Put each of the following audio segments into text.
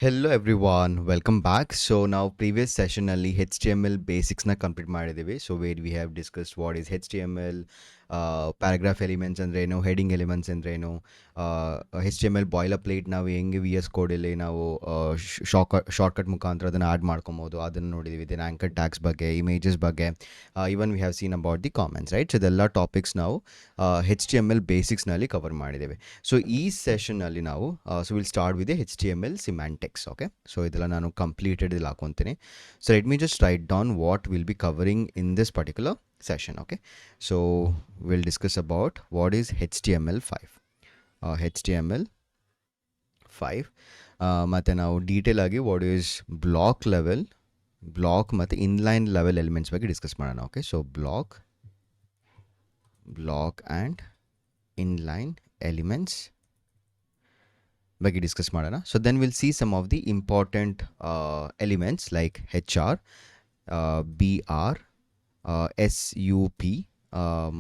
Hello everyone, welcome back. So now previous session ಅಲ್ಲಿ HTML basics ನ complete ಮಾಡಿದ್ದೀವಿ. So where we have discussed what is HTML, paragraph elements ಅಂದ್ರೇನು, heading elements ಅಂದ್ರೇನು, HTML boilerplate ನಾವು ಹೆಂಗೆ VS Code ಅಲ್ಲಿ ನಾವು ಶಾರ್ಟ್ಕಟ್ ಮುಖಾಂತರ ಅದನ್ನು ಆಡ್ ಮಾಡ್ಕೊಬೋದು ಅದನ್ನು ನೋಡಿದ್ದೀವಿ. ದೆನ್ ಆಂಕರ್ ಟ್ಯಾಗ್ಸ್ ಬಗ್ಗೆ, ಇಮೇಜಸ್ ಬಗ್ಗೆ, even we have seen about the comments, right? So ಇದೆಲ್ಲ ಟಾಪಿಕ್ಸ್ ನಾವು HTML ಬೇಸಿಕ್ಸ್ನಲ್ಲಿ ಕವರ್ ಮಾಡಿದ್ದೇವೆ. ಸೊ ಈ ಸೆಷನ್ನಲ್ಲಿ ನಾವು so will start with HTML semantics. Okay, so ಇದೆಲ್ಲ ನಾನು ಕಂಪ್ಲೀಟೆಡ್ ಇಲ್ಲಿ ಹಾಕೊತೀನಿ. So let me just write down what will be covering in this particular session. Okay, so we'll discuss about what is HTML5. HTML5 ಮತ್ತೆ ನಾವು detail ಆಗಿ what is block ಮತ್ತು inline level elements ಬಗ್ಗೆ discuss ಮಾಡೋಣ. Okay, so block and inline elements ಬಗ್ಗೆ discuss ಮಾಡೋಣ. So then will see some of the important elements like HR, BR, SUP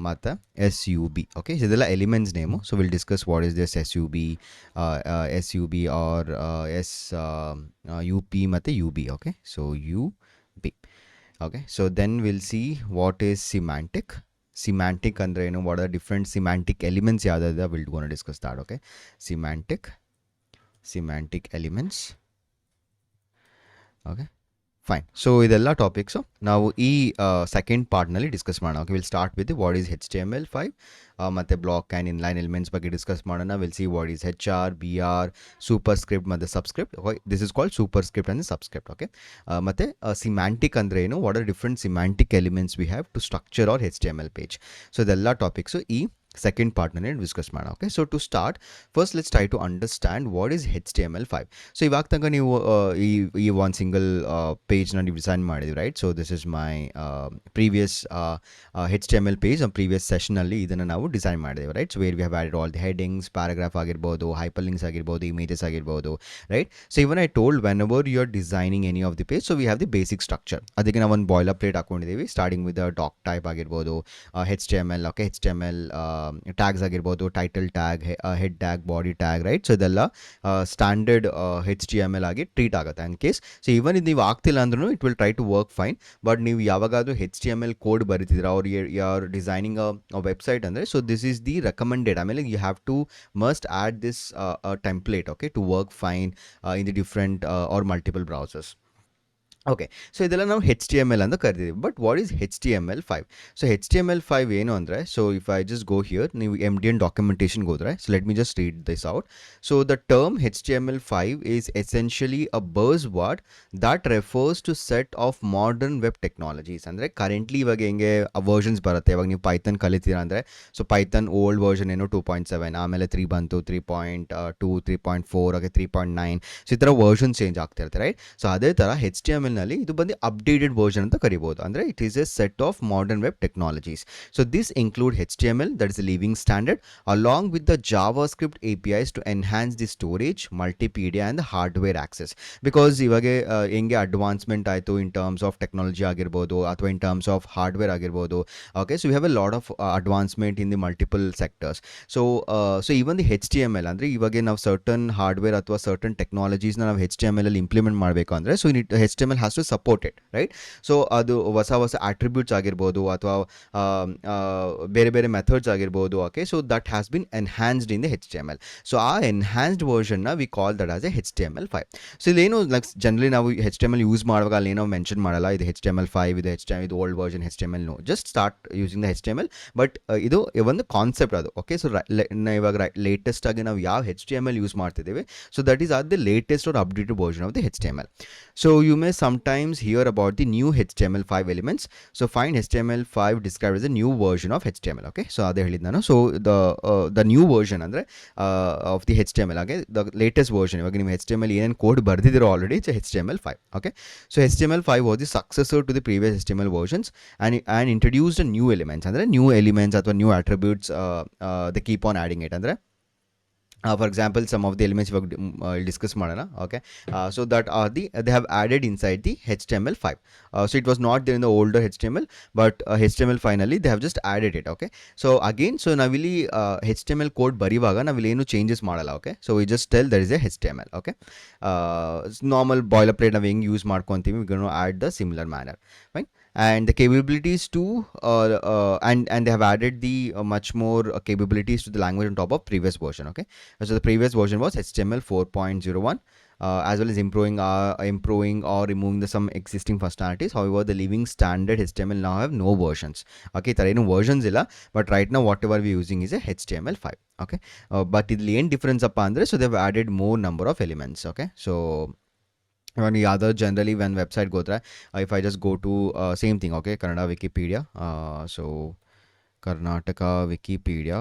ಮತ್ತು SUB. Okay, ಇದೆಲ್ಲ elements name. So will discuss what is this SUB or UP ಮತ್ತು UB. Okay, so UB. Okay, so then will see what is semantic ಅಂದರೆ ಏನು, what are different semantic elements ಯಾವುದಾದ will gonna discuss that. Okay, semantic elements. Okay, fine. So ಇದೆಲ್ಲ topics ನಾವು ಈ second ಪಾರ್ಟ್ನಲ್ಲಿ discuss ಮಾಡೋಣ. Okay, will start with what is HTML5 ಮತ್ತು block and inline elements ಬಗ್ಗೆ ಡಿಸ್ಕಸ್ ಮಾಡೋಣ. Will see what is HR, BR, superscript ಮತ್ತು subscript. This is called superscript and subscript. Okay, ಮತ್ತು ಸಿಮ್ಯಾಂಟಿಕ್ ಅಂದರೆ ಏನು, what are different semantic elements we have to structure our HTML page. So ಇದೆಲ್ಲ topics ಈ second ಪಾರ್ಟ್ನಲ್ಲಿ discuss ಮಾಡೋಣ. Okay, so to start first let's try to understand what is HTML5. So ಇವಾಗ ತನಕ ನೀವು ಈ ಒಂದು ಸಿಂಗಲ್ ಪೇಜ್ನ ನೀವು ಡಿಸೈನ್ ಮಾಡಿದ್ವಿ, right? So this is my previous HTML page. Previous ಸೆಷನಲ್ಲಿ ಇದನ್ನು ನಾವು ಡಿಸೈನ್ ಮಾಡಿದ್ದೇವೆ, right? So where we have added all the headings, paragraph ಆಗಿರ್ಬೋದು, ಹೈಪರ್ ಲಿಂಕ್ಸ್ ಆಗಿರ್ಬೋದು, ಇಮೇಜಸ್ ಆಗಿರ್ಬೋದು, right? So even I told whenever you are designing any of the page, so we have the basic structure. ಅದಕ್ಕೆ ನಾವು ಒಂದು boilerplate ಹಾಕೊಂಡಿದ್ದೀವಿ, starting with doctype ಆಗಿರ್ಬೋದು, HTML. Okay, HTML tags ಆಗಿರ್ಬೋದು, title tag, head tag, body tag, right? So ಇದೆಲ್ಲ standard HTML ಆಗಿ treat ಆಗುತ್ತೆ in case. So even ಇದು ನೀವು ಆಗ್ತಿಲ್ಲ ಅಂದ್ರೂ it will try to work fine. But ನೀವು ಯಾವಾಗಾದರೂ HTML ಕೋಡ್ ಬರೀತಿದ್ರ ಅವ್ರು ಯಾರ್ ಡಿಸೈನಿಂಗ್ ಅ ವೆಬ್ಸೈಟ್ ಅಂದರೆ, so this is the recommended. ಆಮೇಲೆ you have to must add this template, okay, to work fine in the different or multiple browsers. Okay, so ಇದೆಲ್ಲ ನಾವು HTML ಅಂತ ಕರಿತೀವಿ. But what is HTML5? So HTML5 ಏನು ಅಂದರೆ, so if I just go here, ನೀವು MDN ಡಾಕ್ಯುಮೆಂಟೇಷನ್ಗೆ ಹೋದರೆ, so let me just read this out. So the term HTML5 is essentially a buzz word that refers to set of modern web technologies. ಅಂದರೆ currently ಇವಾಗ ಹೆಂಗೆ versions ಬರುತ್ತೆ, ಇವಾಗ ನೀವು Python ಕಲಿತೀರಾ ಅಂದರೆ, ಸೊ ಪೈಥನ್ ಓಲ್ಡ್ ವರ್ಷನ್ ಏನು 2.7, ಆಮೇಲೆ 3 ಬಂತು, 3.2, 3.4, ಓಕೆ, 3.9. ಸೊ ಈ ಥರ ವರ್ಷನ್ ಚೇಂಜ್ ಆಗ್ತಿರುತ್ತೆ, ರೈಟ್? ಸೊ ಅದೇ ಥರ HTML ನಲ್ಲಿ ಇದು ಬಂದು ಅಪ್ಡೇಟೆಡ್ ವರ್ಷನ್ ಅಂತ ಕರಿಬಹುದು. ಅಂದರೆ it is a set of modern web technologies. So this include HTML, that is a living standard, along with the JavaScript APIs to enhance the storage, multimedia and hardware access. Because ಇವಾಗ ಹೆಂಗೆ advancement ಆಯಿತು in terms of technology ಆಗಿರ್ಬೋದು ಅಥವಾ in terms of hardware ಆಗಿರ್ಬೋದು. Okay, so we have A lot of advancement in the multiple sectors. So even the HTML ಅಂದರೆ ಇವಾಗ ನಾವು certain hardware ಅಥವಾ ಸರ್ಟನ್ ಟೆಕ್ನಾಲಜೀಸ್ನ ನಾವು HTML ಅಲ್ಲಿ ಇಂಪ್ಲಿಮೆಂಟ್ ಮಾಡಬೇಕು ಅಂದರೆ, so HTML has to support it, right? So ಅದು ಹೊಸ ಅಟ್ರಿಬ್ಯೂಟ್ಸ್ ಆಗಿರ್ಬೋದು ಅಥವಾ ಬೇರೆ ಬೇರೆ ಮೆಥಡ್ಸ್ ಆಗಿರ್ಬೋದು. Okay, so that has been enhanced in the HTML. So ಆ enhanced ವರ್ಷನ್ನ we call that as a HTML5. So ಇದೇನು ಲೈಕ್ ಜನರಲಿ ನಾವು HTML ಯೂಸ್ ಮಾಡುವಾಗ ಅಲ್ಲಿ ಏನೋ ಮೆನ್ಷನ್ ಮಾಡಲ್ಲ, ಇದು HTML5, ಇದು old version HTML. No, just start using the HTML. But ಇದು ಒಂದು ಕಾನ್ಸೆಪ್ಟ್ ಅದು. ಓಕೆ, ಸೊ ಇವಾಗ ಲೇಟೆಸ್ಟ್ ಆಗಿ ನಾವು ಯಾವ HTML ಯೂಸ್ ಮಾಡ್ತಿದ್ದೀವಿ, so that is or the latest or updated version of the HTML. So you may sometimes hear about the new HTML5 elements. So find HTML5 described as a new version of HTML. Okay, so ಅದೇ ಹೇಳಿದ್ದು ನಾನು. So the new version ಅಂದರೆ of the HTML, ಹಾಗೆ the latest version. ಇವಾಗ ನೀವು HTML ಏನೇನು code ಬರೆದಿದ್ದೀರೋ already, it's HTML5. Okay, so HTML5 was the successor to the previous HTML versions and introduced new elements. ಅಂದರೆ ನ್ಯೂ ಎಲಿಮೆಂಟ್ಸ್ ಅಥವಾ new attributes the keep on adding it. ಅಂದರೆ For example, some of the elements we'll discuss ಮಾಡೋಣ. Okay, so that are they have added inside the HTML5. So it was not there in the older HTML, but HTML finally they have just added it. Okay, so again, so ನಾವಿಲ್ಲಿ HTML code ಬರಿವಾಗ ನಾವಿಲ್ಲಿ ಏನು changes ಮಾಡಲ್ಲ. Okay, so we just tell there is a HTML. Okay, normal boilerplate ನಾವು ಹೆಂಗೆ use ಮಾಡ್ಕೊಂತೀವಿ, we're going to add the similar manner, fine. And the capabilities too, and they have added the much more capabilities to the language on top of previous version. Okay, so the previous version was HTML 4.01, as well as improving or removing some existing functionalities. However, the living standard HTML now have no versions. Okay, there are no versions illa, but right now whatever we're using is a HTML5. Okay, but the main difference upon andre, so they've added more number of elements. Okay, so when the other generally when website go there, if I just go to same thing, okay, Kannada Wikipedia, so Karnataka Wikipedia.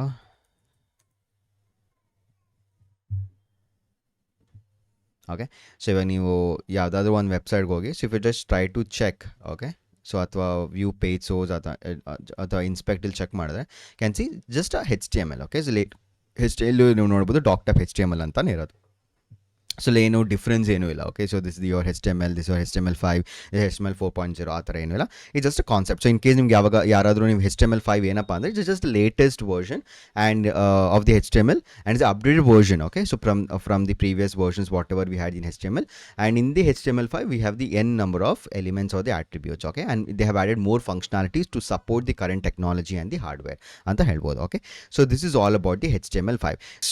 Okay, so when you ಯಾವುದಾದ್ರೂ ಒಂದು ವೆಬ್ಸೈಟ್ಗೆ ಹೋಗಿ, so if you just try to check, okay, so ಅಥವಾ view page source ಅಥವಾ inspect ಇಲ್ಲಿ check ಮಾಡಿದ್ರೆ can C just HTML. Okay, so HTML ನೀವು ನೋಡ್ಬೋದು ಡಾಕ್ಟರ್ HTML ಅಂತಾನೆ ಇರೋದು. ಸೊ ಏನು ಡಿಫ್ರೆನ್ಸ್ ಏನೂ ಇಲ್ಲ. Okay, so this your HTML, this your HTML5, HTML 4.0 ಆ ಥರ ಏನೂ ಇಲ್ಲ. It just concept. So in case ನಿಮ್ಗೆ ಯಾರಾದರೂ ನೀವು HTML5 ಏನಪ್ಪ ಅಂದರೆ it's just latest version and of the HTML and it's updated version. Okay, so from the previous versions what ever we had in HTML, and in the HTML5 V have the n number of elements or the attributes. Okay, and they have added more functionalities to support the current technology and the hardware ಅಂತ ಹೇಳ್ಬೋದು. Okay, so this is all about the HTML5.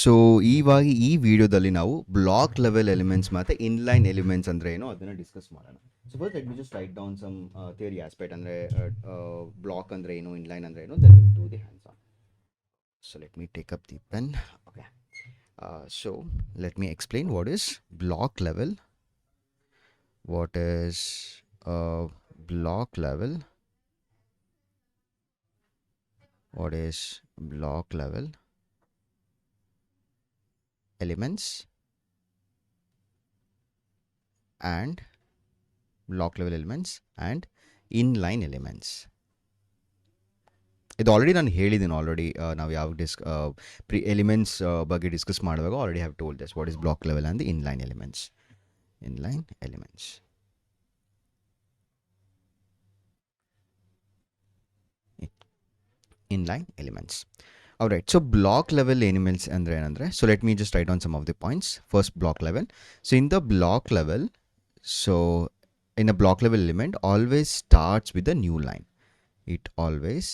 So ಇವಾಗ ಈ ವಿಡಿಯೋದಲ್ಲಿ ನಾವು block level elements ಮತ್ತು inline elements ಅಂದರೆ ಏನೋ ಅದನ್ನು ಡಿಸ್ಕಸ್ ಮಾಡೋಣ. So first let me just write down some theory aspect, ಅಂದರೆ ಬ್ಲಾಕ್ ಅಂದರೆ ಏನು, ಇನ್ಲೈನ್ ಅಂದರೆ ಏನು, then will do the hands on. So let me take up the pen. Okay, so let me explain what is block level. What is block level? What is block level elements and block level elements and inline elements. ಇದು already ನಾನು ಹೇಳಿದ್ದೀನಿ. Already ನಾವು ಯಾವ elements ಬಗ್ಗೆ discuss ಮಾಡುವಾಗ already have told this what is block level and the inline elements. Inline elements, inline elements. Alright, so block level elements andre enandre, so let me just write down some of the points. First, block level. So in the block level, so in a block level element always starts with a new line. It always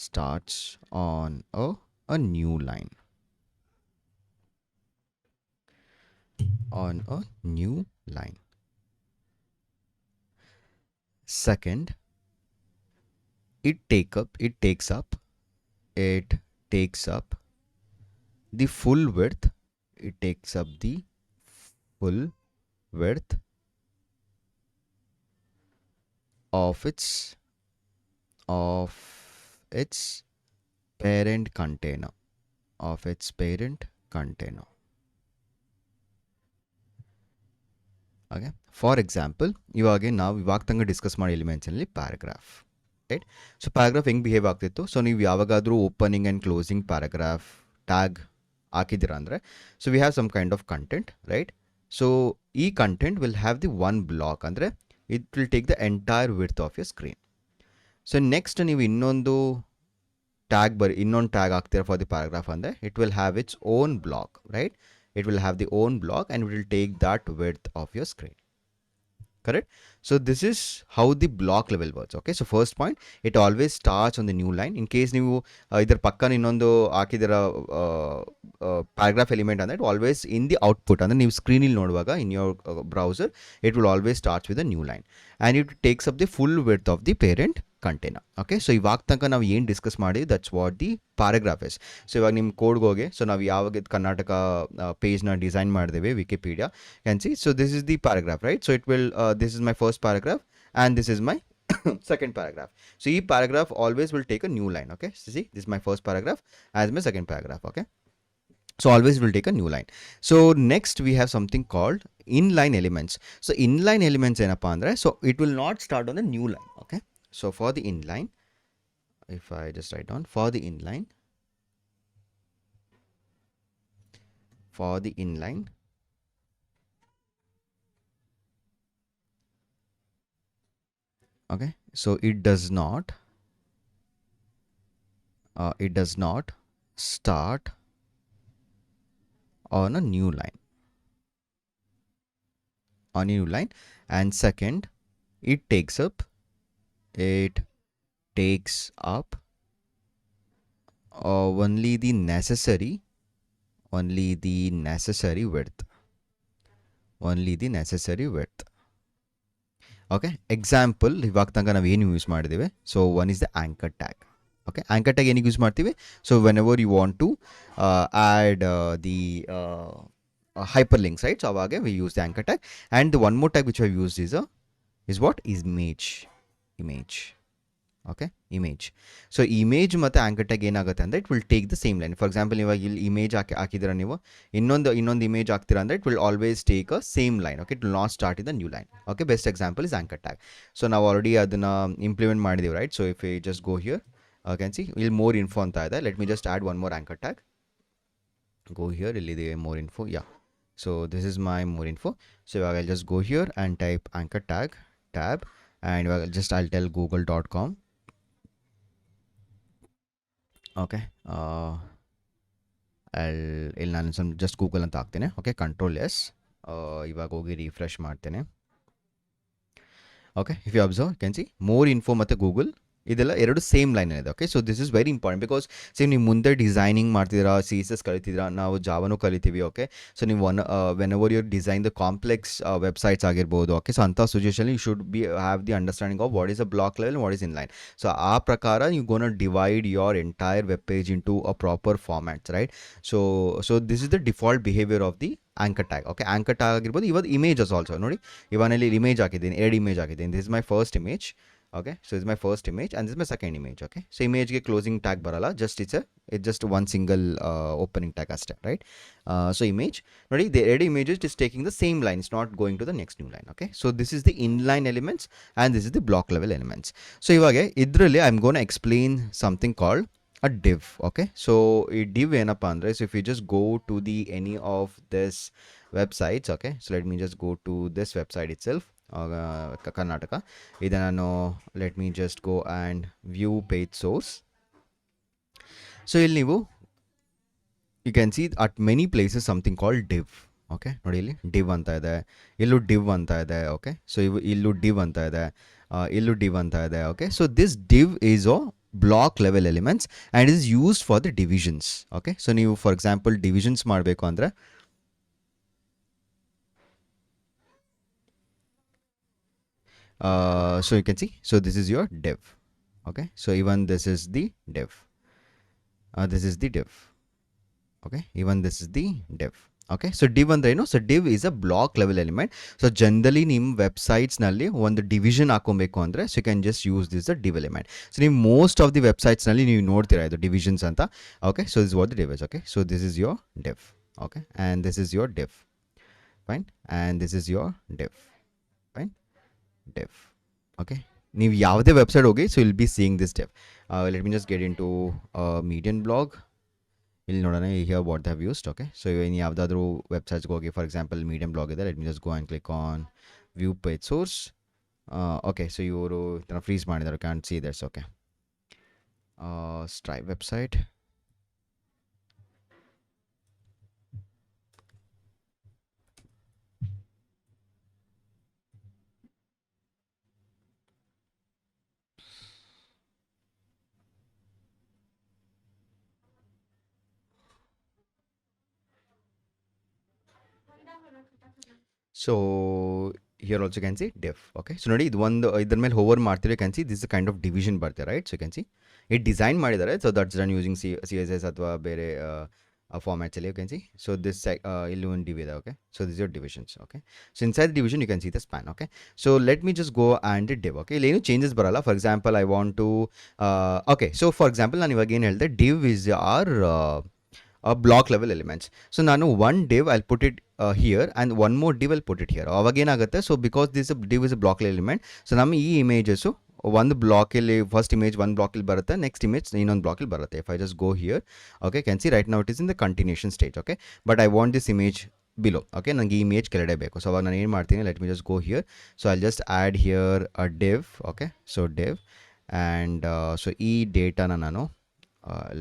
starts on a new line. On a new line. Second, it takes up the full width. It takes up the full width of its parent container. Okay, for example, ಇವಾಗ ತಂಗ discuss ಮಾಡಿ ಎಲಿಮೆಂಟ್ಸಲ್ಲಿ paragraph, right? So paragraph ಹೆಂಗೆ behave ಆಗ್ತಿತ್ತು, so ನೀವು ಯಾವಾಗಾದರೂ opening and closing paragraph tag ಹಾಕಿದ್ದೀರಾ ಅಂದರೆ, so we have some kind of content, right? So ಈ content will have the one block, ಅಂದರೆ it will take the entire width of your screen. So next ನೀವು ಇನ್ನೊಂದು tag ಹಾಕ್ತೀರಾ for the paragraph ಅಂದರೆ it will have its own block, right? It will have the own block and it will take that width of your screen. Correct? So this is how the block level works. Okay, so first point, it always starts on the new line. In case ನೀವು ಇದರ ಪಕ್ಕನ ಇನ್ನೊಂದು ಹಾಕಿದಿರ paragraph element ಅಂದರೆ, it always in the output ಅಂದರೆ ನೀವು ಸ್ಕ್ರೀನಲ್ಲಿ ನೋಡುವಾಗ in your browser, it will always start with a new line and it takes up the full width of the parent container. Okay, so ಇವಾಗ ತನಕ ನಾವು ಏನು discuss ಮಾಡಿದ್ವಿ, that's what the paragraph is. So ಇವಾಗ ನಿಮ್ಮ ಕೋಡ್ಗೆ ಹೋಗಿ, so ನಾವು ಯಾವಾಗ ಕರ್ನಾಟಕ ಪೇಜ್ನ ಡಿಸೈನ್ ಮಾಡಿದ್ದೇವೆ Wikipedia, can see, so this is the paragraph, right? So it will this is my first paragraph and this is my second paragraph. So each paragraph always will take a new line. Okay, so see, this is my first paragraph as my second paragraph. Okay, so always will take a new line. So next we have something called inline elements. So inline elements enappa andre, so it will not start on the new line. Okay, So for the inline, if I just write down for the inline, okay, so it does not start on a new line, and second, it takes up it takes up only the necessary width, okay. Example ಇವಾಗ ತನಕ ನಾವು ಏನು use ಮಾಡಿದ್ದೇವೆ, so one is the anchor tag. Okay, anchor tag ಏನಕ್ಕೆ use ಮಾಡ್ತೀವಿ? So whenever you want to add the hyperlinks, right? So ಅವಾಗ we use the anchor tag. And the one more tag which I have used is what? Is image. Okay, image. So image ಮತ್ತೆ anchor tag ಏನಾಗುತ್ತೆ ಅಂದ್ರೆ it will take the same line. For example, ಇವಾಗ ಇಲ್ಲಿ image ಹಾಕಿದ್ರೆ ನೀವು ಇನ್ನೊಂದು image ಹಾಕ್ತೀರಾ ಅಂದ್ರೆ it will always take a same line. Okay, it will not start in the new line. Okay, best example is anchor tag. So ನಾವು already ಅದನ್ನ implement ಮಾಡಿದೀವಿ, right? So if we just go here, can see ಇಲ್ಲಿ more info ಅಂತ ಇದೆ. Let me just add one more anchor tag. Go here, ಇಲ್ಲಿದೆ more info. Yeah, so this is my more info. So ಇವಾಗ I'll just go here and type anchor tag tab, and ಇವಾಗ I'll tell google.com. Okay, ಇಲ್ಲಿ ನಾನು just Google ಅಂತ ಹಾಕ್ತೇನೆ. Okay, control S. ಇವಾಗ ಹೋಗಿ refresh ಮಾಡ್ತೇನೆ. Okay, if you observe can see more info ಮತ್ತು ಗೂಗಲ್ ಇದೆಲ್ಲ ಎರಡು ಸೇಮ್ ಲೈನ್ ಇದೆ. Okay, so this is very important because same ನೀವು ಮುಂದೆ ಡಿಸೈನಿಂಗ್ ಮಾಡ್ತಿದ್ದೀರಾ, CSS ಕಲಿತಿದ್ದೀರಾ, ನಾವು ಜಾವನು ಕಲಿತೀವಿ. ಓಕೆ, ಸೊ ನೀವು whenever you design the complex websites ಆಗಿರ್ಬೋದು. ಓಕೆ, ಸೊ ಅಂಥ situation you should be have the understanding of what is a block level, what is inline. So ಆ ಪ್ರಕಾರ you gonna divide your entire web page into a proper formats, right? So this is the default behaviour of the anchor tag. Okay, anchor tag ಆಗಿರ್ಬೋದು. ಇವಾಗ images also ನೋಡಿ, ಇವನಲ್ಲಿ image ಹಾಕಿದ್ದೀನಿ, 2 image ಹಾಕಿದ್ದೀನಿ. This is my first image. Okay, so this is my first image and this is my second image. Okay, so image ge closing tag barala, just it's just one single opening tag aste, right? So image nodi, the edit images is taking the same line, it's not going to the next new line. Okay, so this is the inline elements and this is the block level elements. So ivage idralli I'm going to explain something called a div. Okay, so a div enappa andre, so if you just go to the any of this websites, okay, so let me just go to this website itself, Karnataka. Idana let me just go and view page source. So you can see at many places something called div. Okay, ನೋಡಿ ಇಲ್ಲಿ div ಅಂತ ಇದೆ, ಇಲ್ಲೂ div ಅಂತ ಇದೆ. Okay, so ಇಲ್ಲೂ div ಅಂತ ಇದೆ, ಇಲ್ಲೂ div ಅಂತ ಇದೆ. Okay, so this div is a block level elements and is used for the divisions. Okay, so ನೀವು for example divisions ಮಾಡಬೇಕು ಅಂದ್ರೆ so you can see, so this is your div. Okay, so even this is the div, this is the div. Okay, even this is the div. Okay, so div andre ಏನು, so div is a block level element. So generally ನಿಮ್ಮ websites ನಲ್ಲಿ ಒಂದು division ಹಾಕೊಬೇಕು ಅಂದ್ರೆ, so you can just use this a div element. So ನೀವು most of the websites ನಲ್ಲಿ ನೀವು ನೋಡ್ತೀರಾ ಇದು divisions ಅಂತ. Okay, so this is what the div is. Okay, so this is your div. Okay, and this is your div. Fine, and this is your div. Fine, div. Okay, ನೀವು ಯಾವುದೇ website ಹೋಗಿ, so you'll be seeing this div. Let me just get into median blog. ಇಲ್ಲಿ ನೋಡೋಣ here what they have used. Okay, so ಇನ್ನು ಯಾವುದಾದ್ರೂ ವೆಬ್ಸೈಟ್ಸ್ಗೆ ಹೋಗಿ, for example medium blog ಇದೆ, let me just go and click on view page source. Okay, so ಇವರು freeze ಮಾಡಿದ್ದಾರೆ, can't see this. Okay, Stripe website. So here also you can see div. Okay, so ನೋಡಿ ಇದು ಒಂದು ಇದರ ಮೇಲೆ Hoover ಮಾಡ್ತೀರಿ, you can see this is a kind of division ಬರುತ್ತೆ, right? So you can see it design ಮಾಡಿದ್ದಾರೆ, so that's done using CSS ಅಥವಾ ಬೇರೆ formats ಅಲ್ಲಿ. You can see, so this ಇಲ್ಲಿ ಒಂದು div ಇದೆ. Okay, so this is your divisions. Okay, so inside the division you can see the span. Okay, so let me just go and div. Okay, ಇಲ್ಲಿ ಏನು changes ಬರಲ್ಲ. For example, I want to okay, so for example ನಾನು ಇವಾಗ ಏನು ಹೇಳಿದೆ, div is our block level elements. So ನಾನು one div I'll put it here and one more div I'll put it here. ಅವಾಗ ಏನಾಗುತ್ತೆ, so because this div is a block level element, so ನಮ್ಮ ಈ images ಒಂದು ಬ್ಲಾಕಲ್ಲಿ first image ಒಂದು ಬ್ಲಾಕಲ್ಲಿ ಬರುತ್ತೆ, next image ಇನ್ನೊಂದು ಬ್ಲಾಕಲ್ಲಿ ಬರುತ್ತೆ. If I just go here, okay, can C right now it is in the continuation stage. Okay, but I want this image below. Okay, ನನಗೆ ಈ image ಕೆಳಗಡೆ ಬೇಕು. ಸೊ ಅವಾಗ ನಾನು ಏನು ಮಾಡ್ತೀನಿ, let me just go here. So I just add here a div. Okay, so div and so ಈ ಡೇಟಾನ ನಾನು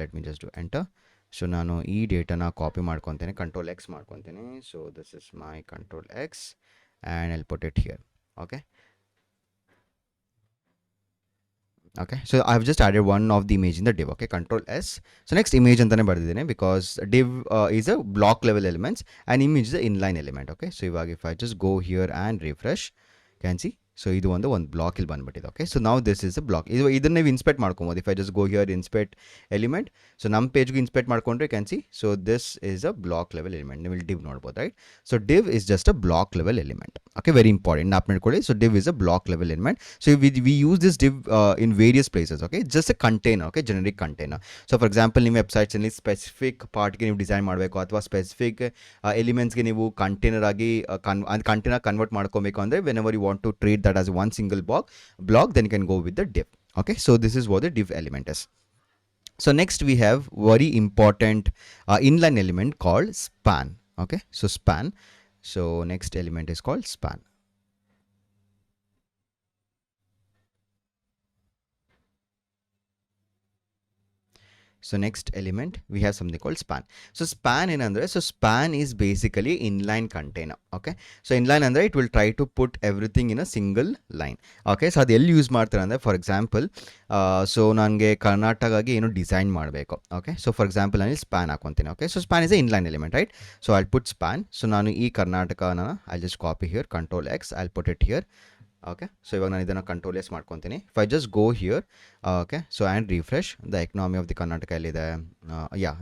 let me just do enter. So ನಾನು ಈ ಡೇಟಾನ ಕಾಪಿ ಮಾಡ್ಕೊತೇನೆ, ಕಂಟ್ರೋಲ್ ಎಕ್ಸ್ ಮಾಡ್ಕೊತೇನೆ. So this is my control X and I'll put it here. Okay, okay, so I've just added one of the image in the div. Okay, control S. So next image antane bardidene because div is a block level elements and image is the inline element. Okay, so if I just go here and refresh, can see, so idu ಒಂದು block ಇಲ್ಲಿ ಬಂದ್ಬಿಟ್ಟಿದೆ. Okay, so ನಾವು this is a block. ಇದನ್ನ ನೀವು inspect ಮಾಡ್ಕೊಬೋದು. If I just go here inspect element, so ನಮ್ಮ ಪೇಜ್ಗೂ inspect ಮಾಡ್ಕೊಂಡ್ರೆ can see, so this is a block level element. ನೀವು ಇಲ್ಲಿ ಡಿವ್ ನೋಡ್ಬೋದು, right? So div is just a block level element. Okay, very important, ನಾಪ್ ಮಾಡ್ಕೊಳ್ಳಿ. So div is a block level element. So we use this div in various places. Okay, just a container. Okay, generic container. So for example ನಿಮ್ಮ ವೆಬ್ಸೈಟ್ಸಲ್ಲಿ specific ಪಾರ್ಟ್ಗೆ ನೀವು design ಮಾಡಬೇಕು ಅಥವಾ specific ಎಲಿಮೆಂಟ್ಸ್ಗೆ ನೀವು container ಆಗಿ container convert ಮಾಡ್ಕೊಬೇಕು ಅಂದರೆ whenever you want to treat that as one single block, then you can go with the div. Okay, so this is what the div element is. So next we have very important inline element called span. Okay, so span. So next element is called span. So next element we have something called span. So span ಏನಂದ್ರೆ, so span is basically inline container. Okay, so inline ಅಂದ್ರೆ it will try to put everything in a single line. Okay, so ಅದು ಎಲ್ಲಿ use ಮಾಡ್ತಾರೆ ಅಂದರೆ, for example so ನನಗೆ ಕರ್ನಾಟಕಗೆ ಏನು design ಮಾಡಬೇಕು. Okay, so for example ನಾನು ಸ್ಪ್ಯಾನ್ ಹಾಕೊತೀನಿ. Okay, so span is a inline element, right? So I'll put span. So ನಾನು ಈ ಕರ್ನಾಟಕನ I just copy here, control X, I'll put it here. Okay, so ಇವಾಗ ನಾನು ಇದನ್ನು control S ಮಾಡ್ಕೊತೀನಿ. If I just go here, okay, so and refresh, the economy of the Karnataka ಎಲ್ಲಿದೆ?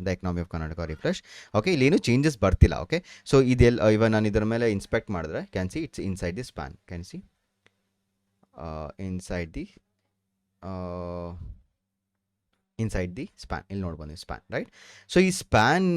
The economy of Karnataka, refresh. Okay, ಇಲ್ಲೇನು changes ಬರ್ತಿಲ್ಲ. Okay, so ಇದೆಲ್ಲ ಇವಾಗ ನಾನು ಇದರ ಮೇಲೆ ಇನ್ಸ್ಪೆಕ್ಟ್ ಮಾಡಿದ್ರೆ can see it's inside the span. Can see inside the span. ಇಲ್ಲಿ ನೋಡ್ಬೋದು ಸ್ಪ್ಯಾನ್, ರೈಟ್? ಸೊ ಈ ಸ್ಪ್ಯಾನ್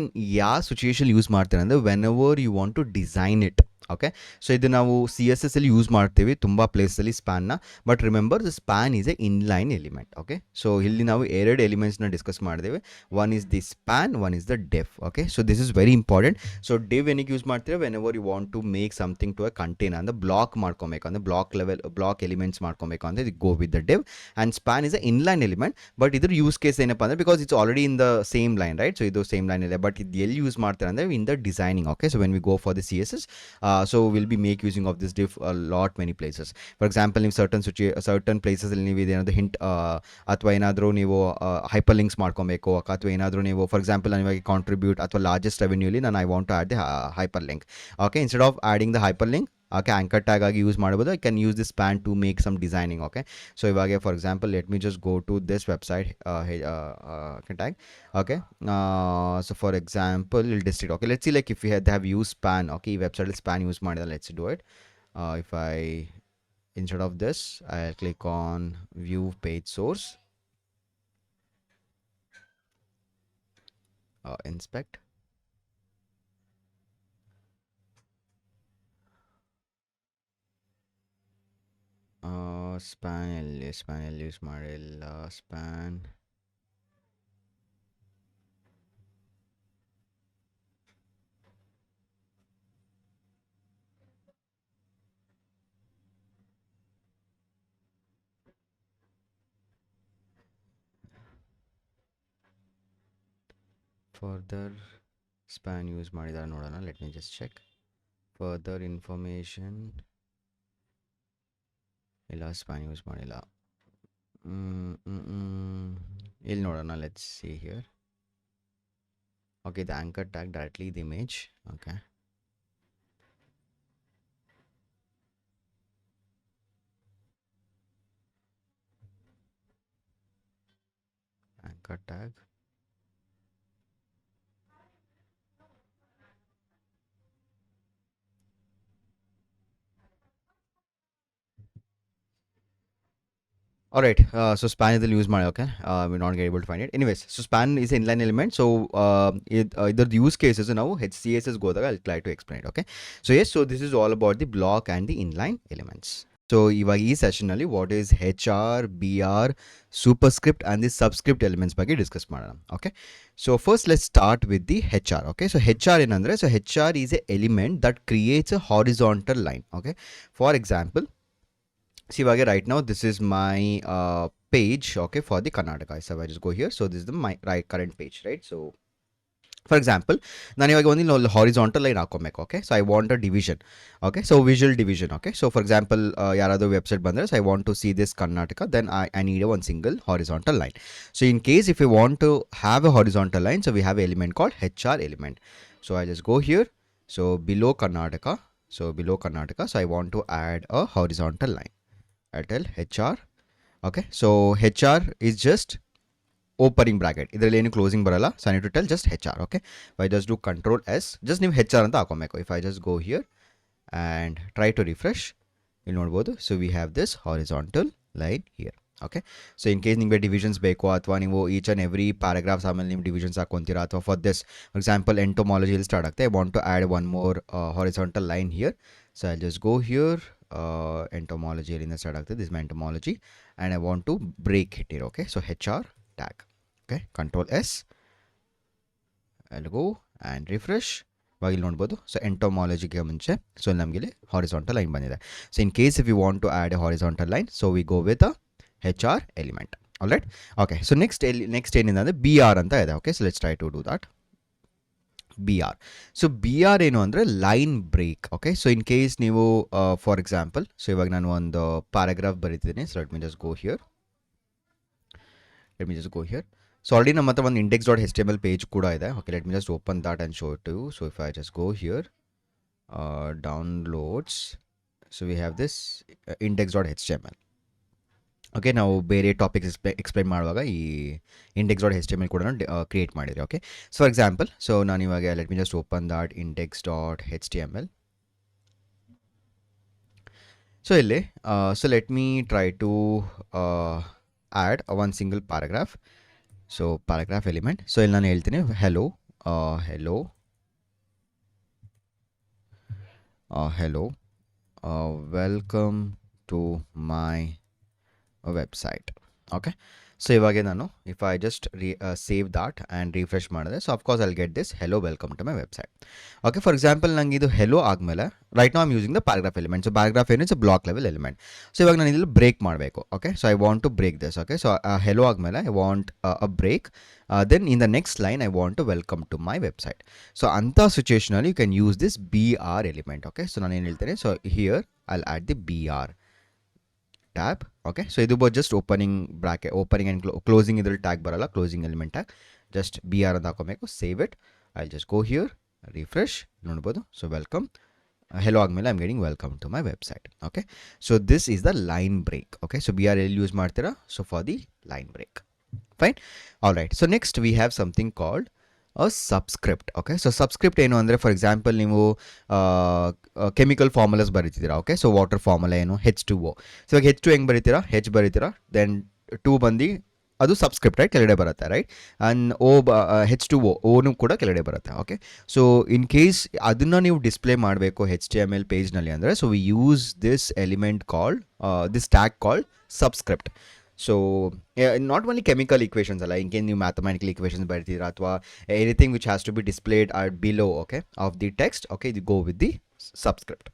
ಯಾವ ಸಿಚುಯೇಷನ್ ಯೂಸ್ ಮಾಡ್ತಾರೆ ಅಂದರೆ, whenever you want to design it. Okay, so ಇದು ನಾವು CSS ಅಲ್ಲಿ ಯೂಸ್ ಮಾಡ್ತೀವಿ ತುಂಬ ಪ್ಲೇಸಲ್ಲಿ ಸ್ಪ್ಯಾನ್ನ. But remember the span is a inline element. Okay, so ಇಲ್ಲಿ ನಾವು ಎರಡು ಎಲಿಮೆಂಟ್ಸ್ನ ಡಿಸ್ಕಸ್ ಮಾಡಿದ್ದೇವೆ. One is the span, one is the div. Okay, so this is very important. So div ಏನಕ್ಕೆ ಯೂಸ್ ಮಾಡ್ತೀರಾ? Whenever you want to make something to a container, ಅಂದರೆ block ಮಾಡ್ಕೊಬೇಕು, ಅಂದರೆ ಬ್ಲಾಕ್ ಎಲಿಮೆಂಟ್ಸ್ ಮಾಡ್ಕೊಬೇಕು ಅಂದರೆ ಇದು go with the div. And span is a inline element. But ಇದ್ರ use case ಏನಪ್ಪ ಅಂದರೆ, because it's already in the same line, right? So ಇದು ಸೇಮ್ ಲೈನ್ ಇದೆ. ಬಟ್ ಇದು ಎಲ್ಲಿ ಯೂಸ್ ಮಾಡ್ತಾರೆ ಅಂದರೆ in the designing. Okay, so when we go for the CSS, so we'll be make using of this div a lot many places. For example, ನೀವು certain places ಅಲ್ಲಿ ನೀವು ಇದೇನಾದರೂ hint ಅಥವಾ ಏನಾದರೂ ನೀವು ಹೈಪರ್ ಲಿಂಕ್ಸ್ ಮಾಡ್ಕೊಬೇಕು, ಅಥವಾ ಏನಾದರೂ ನೀವು ಫಾರ್ ಎಕ್ಸಾಂಪಲ್ ನಾನು ಇವಾಗ ಕಾಂಟ್ರಿಬ್ಯೂಟ್ ಅಥವಾ ಲಾರ್ಜೆಸ್ಟ್ ರೆವೆನ್ಯೂಲಿ ನಾನು I want to add the hyperlink. Okay, instead of adding the hyperlink, okay, anchor tag ಆಗಿ ಯೂಸ್ ಮಾಡ್ಬೋದು. I can use this span to make some designing. Okay, so ಇವಾಗ for example let me just go to this website tag. Okay, so for example ಇಲ್ಲಿ district. Okay, let's see like if you have use span. Okay, ಈ ವೆಬ್ಸೈಟಲ್ಲಿ span use ಮಾಡಿದ್ರೆ let's do it. If I instead of this I'll click on view page source, inspect. Span use ಮಾಡಿಲ್ಲ. Span further span use ಮಾಡಿದ್ದಾರೆ ನೋಡೋಣ. Let me just check further information. ಇಲ್ಲ, span use ಮಾಡಿಲ್ಲ. ಇಲ್ಲಿ ನೋಡೋಣ. Let's see here. Okay, the anchor tag directly the image. Okay, anchor tag. Alright, so span is use ಮಾಡಿ. Okay, we're not able to find it. Anyways, so span is an inline element. So either the use cases now CSS go there, I'll try to explain it. Okay, so yes, so this is all about the block and the inline elements. So ಇವಾಗ ಈ ಸೆಷನಲ್ಲಿ what is HR, BR, Superscript and the Subscript elements ಬಗ್ಗೆ discuss ಮಾಡೋಣ. Okay, so first let's start with the HR. Okay, so HR ಏನಂದರೆ, so HR is a element that creates a horizontal line. Okay, for example, so ಇವಾಗ right now this is my page, okay, for the Karnataka. So I just go here, so this is the my current page, right? So for example, ನಾನು ಇವಾಗ ಒಂದು horizontal line ಹಾಕೊಬೇಕು. Okay, so I want a division. Okay, so visual division. Okay, so for example ಯಾರಾದರೂ website ಬಂದರೆ, so I want to see this Karnataka, then I need one single horizontal line. So in case if you want to have a horizontal line, so we have element called HR element. So I just go here, so below Karnataka, so I want to add a horizontal line. I tell HR. Okay, so HR is just opening bracket, ಇದರಲ್ಲಿ ಏನು closing ಬರಲ್ಲ. So I need to tell just HR. Okay, I just do control S, just ನೀವು HR ಅಂತ ಹಾಕೊಬೇಕು. If I just go here and try to refresh, ಇಲ್ಲಿ ನೋಡ್ಬೋದು, so we have this horizontal line here. Okay, so in case ನಿಮಗೆ divisions ಬೇಕು, ಅಥವಾ ನೀವು each and every paragraphs ಆಮೇಲೆ ನೀವು ಡಿವಿಷನ್ಸ್ ಹಾಕೊತೀರಾ, ಅಥವಾ ಫಾರ್ ದಿಸ್ ಫಾರ್ ಎಕ್ಸಾಂಪಲ್ ಎಂಟೋಮಾಲಜಿಯಲ್ಲಿ ಸ್ಟಾರ್ಟ್ ಆಗುತ್ತೆ, I want to add one more horizontal line here. So I just go here, ಎಂಟೋಮಾಲಜಿಯಲ್ಲಿಂದ ಸ್ಟಾರ್ಟ್ ಆಗ್ತದೆ, this my entomology, and I want to break it here. Okay, so HR tag. Okay, control S, I'll go and refresh. ಇವಾಗ ಇಲ್ಲಿ ನೋಡ್ಬೋದು, so ಎಂಟೋಮಾಲಜಿಗೆ ಮುಂಚೆ so ನಮಗೆ horizontal line ಬಂದಿದೆ. So in case if you want to add a horizontal line, so we go with a HR element. Alright, okay, so next ಏನಿದೆ ಅಂದರೆ BR ಅಂತ ಇದೆ. Okay, so let's try to do that. BR, so BR ಏನು ಅಂದರೆ line break. Okay, so in case ನೀವು for example, so ಇವಾಗ ನಾನು ಒಂದು ಪ್ಯಾರಾಗ್ರಾಫ್ ಬರೀತಿದ್ದೀನಿ. So let me just go here. So already ನಮ್ಮ ಹತ್ರ ಒಂದು index.html ಪೇಜ್ ಕೂಡ ಇದೆ. Okay, let me just open that and show it to you. So if I just go here, downloads, so we have this index.html. Okay, ನಾವು ಬೇರೆ topics explain ಮಾಡುವಾಗ ಈ index.html ಕೂಡ ಕ್ರಿಯೇಟ್ ಮಾಡಿದ್ರಿ. Okay, so for example, so ನಾನು ಇವಾಗ let me just open that index.html. So ಇಲ್ಲಿ so let me try to add one single paragraph. So paragraph element. So ಇಲ್ಲಿ ನಾನು ಹೇಳ್ತೀನಿ hello, welcome to my website. Okay, so ಇವಾಗ ನಾನು if I just save that and refresh ಮಾಡಿದೆ, so of course I'll get this hello, welcome to my website. Okay, for example ನಂಗೆ ಇದು hello ಆದಮೇಲೆ right now I'm using the paragraph element. So paragraph ಏನು, it's block level element. So ಇವಾಗ ನಾನು ಇಲ್ಲಿ break ಮಾಡಬೇಕು. Okay, so I want to break this. Okay, so hello ಆದಮೇಲೆ I want a break, then in the next line I want to welcome to my website. So ಅಂಥ ಸಿಚುಯೇಷನಲ್ಲಿ you can use this BR element. Okay, so ನಾನು ಏನು ಹೇಳ್ತೇನೆ, so here I'll add the BR tab. Okay, so ಇದು just opening bracket, opening and closing ಇದ್ರಲ್ಲಿ tag ಬರಲ್ಲ, closing element tag, just BR ಅಂತ ಹಾಕೋಬೇಕು. Save it, I just go here, refresh, ನೋಡ್ಬೋದು. So welcome, hello ಆದಮೇಲೆ I'm getting welcome to my website. Okay, so this is the line break. Okay, so BR ಎಲ್ಲಿ use ಮಾಡ್ತೀರಾ, so for the line break. Fine, all right. So next we have something called a subscript. Okay, so subscript ಏನು ಅಂದರೆ, for example ನೀವು chemical formulas ಬರೀತಿದ್ದೀರಾ. Okay, so water formula ಏನು, H2O. So ಇವಾಗ H2 ಹೆಂಗೆ ಬರೀತೀರಾ, H ಬರೀತೀರಾ, then 2 ಬಂದು ಅದು subscript, right, ಕೆಳಗಡೆ ಬರುತ್ತೆ, ರೈಟ್, ಆ್ಯಂಡ್ H2O ಓನು ಕೂಡ ಕೆಳಗಡೆ ಬರುತ್ತೆ. ಓಕೆ, ಸೊ ಇನ್ ಕೇಸ್ ಅದನ್ನು ನೀವು ಡಿಸ್ಪ್ಲೇ ಮಾಡಬೇಕು HTML ಪೇಜ್ನಲ್ಲಿ ಅಂದರೆ, so we use this element called this tag called subscript. So not only chemical equations ಅಲ್ಲ, ಇನ್ಕೇನು ನೀವು ಮ್ಯಾಥಮೆಟಿಕಲ್ ಈಕ್ವೇಷನ್ಸ್ ಬರೀತೀರಾ, ಅಥವಾ anything which has to be displayed or below, okay, of the text. Okay, ಇದು go with the subscript.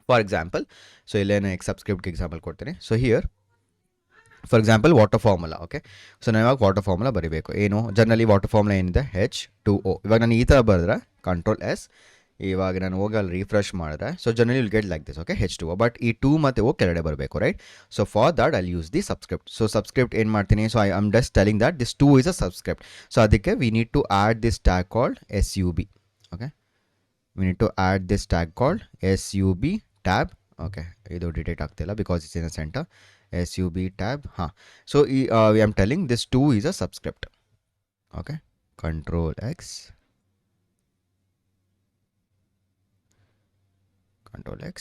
For example, so ಇಲ್ಲೇನು ಸಬ್ಸ್ಕ್ರಿಪ್ಟ್ಗೆ example ಕೊಡ್ತೀನಿ. So here for example water formula. Okay, so ನಾನು ಇವಾಗ water formula ಬರೀಬೇಕು. ಏನು generally water formula ಏನಿದೆ, H2O. ಇವಾಗ ನಾನು ಈ ಥರ ಬರೆದ್ರೆ ಕಂಟ್ರೋಲ್ S, ಇವಾಗ ನಾನು ಹೋಗಿ ಅಲ್ಲಿ ರಿಫ್ರೆಶ್ ಮಾಡಿದ್ರೆ, so generally will get like this. Okay, H2O, but ಈ 2 ಮತ್ತು O ಕೆಳಗಡೆ ಬರಬೇಕು, right. So for that I'll use the subscript. So subscript ಏನು ಮಾಡ್ತೀನಿ, so I am just telling that this 2 is a subscript. So ಅದಕ್ಕೆ we need to add this tag called SUB. Okay, we need to add this tag called SUB tab. Okay, ಇದು ಡಿಟೇಟ್ ಆಗ್ತಿಲ್ಲ because it's in a centre. SUB tab, ಹಾಂ. So I am telling this 2 is a subscript. Okay, control X, control X.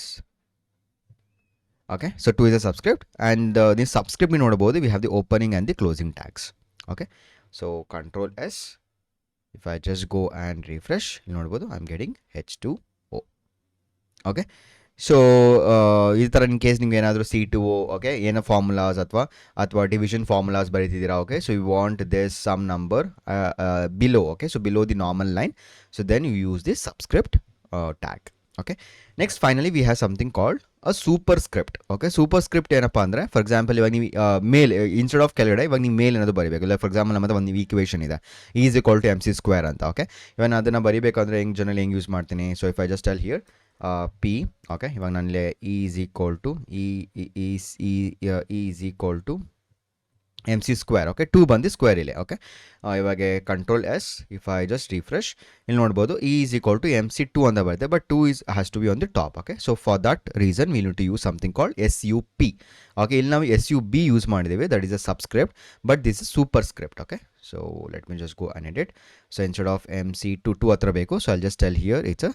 Okay, so 2 is a subscript, and this subscript you notice we have the opening and the closing tags. Okay, so control S, if I just go and refresh, you notice I'm getting H2O. Okay, so ಈ ಥರ in case ನಿಮ್ಗೆ ಏನಾದರೂ C2 okay ಏನೋ formulas ಅಥವಾ division formulas ಬರೀತಿದ್ದೀರಾ okay so you want this some number below okay so below the normal line so then you use this subscript tag okay next finally we have something called a superscript okay superscript ಏನಪ್ಪ ಅಂದರೆ for example ಇವಾಗ ನೀವು ಮೇಲ್ instead of ಕೆಳಗಡೆ ಇವಾಗ ನೀವು ಮೇಲ್ ಏನಾದರೂ ಬರೀಬೇಕು ಇಲ್ಲ ಫಾರ್ ಎಕ್ಸಾಂಪಲ್ ನಮ್ಮದು ಒಂದು ಈಕ್ವೇಷನ್ ಇದೆ ಈಸ್ ಈಕ್ವಲ್ ಟು MC² ಅಂತ ಓಕೆ ಇವಾಗ ನಾನು ಅದನ್ನು ಬರೀಬೇಕಂದ್ರೆ ಜನರಲಿ ಹೆಂಗೆ ಯೂಸ್ ಮಾಡ್ತೀನಿ so if I just tell here P okay ಇವಾಗ ನನ್ನಲ್ಲಿ is equal to is equal to MC² okay 2 ಬಂದು ಸ್ಕ್ವೇರ್ ಇಲ್ಲಿ ಓಕೆ ಇವಾಗ control S if I just refresh ಇಲ್ಲಿ ನೋಡ್ಬೋದು ಈಸ್ ಈಕ್ವಲ್ ಟು MC2 ಅಂತ ಬರುತ್ತೆ but 2 has to be on the top okay so for that reason we need to use something called SUP okay ಇಲ್ಲಿ ನಾವು SUB use ಮಾಡಿದ್ದೇವೆ that is a subscript but this is superscript okay so let me just go and edit so instead of MC2 2 ಹತ್ರ ಬೇಕು so I'll just tell here it's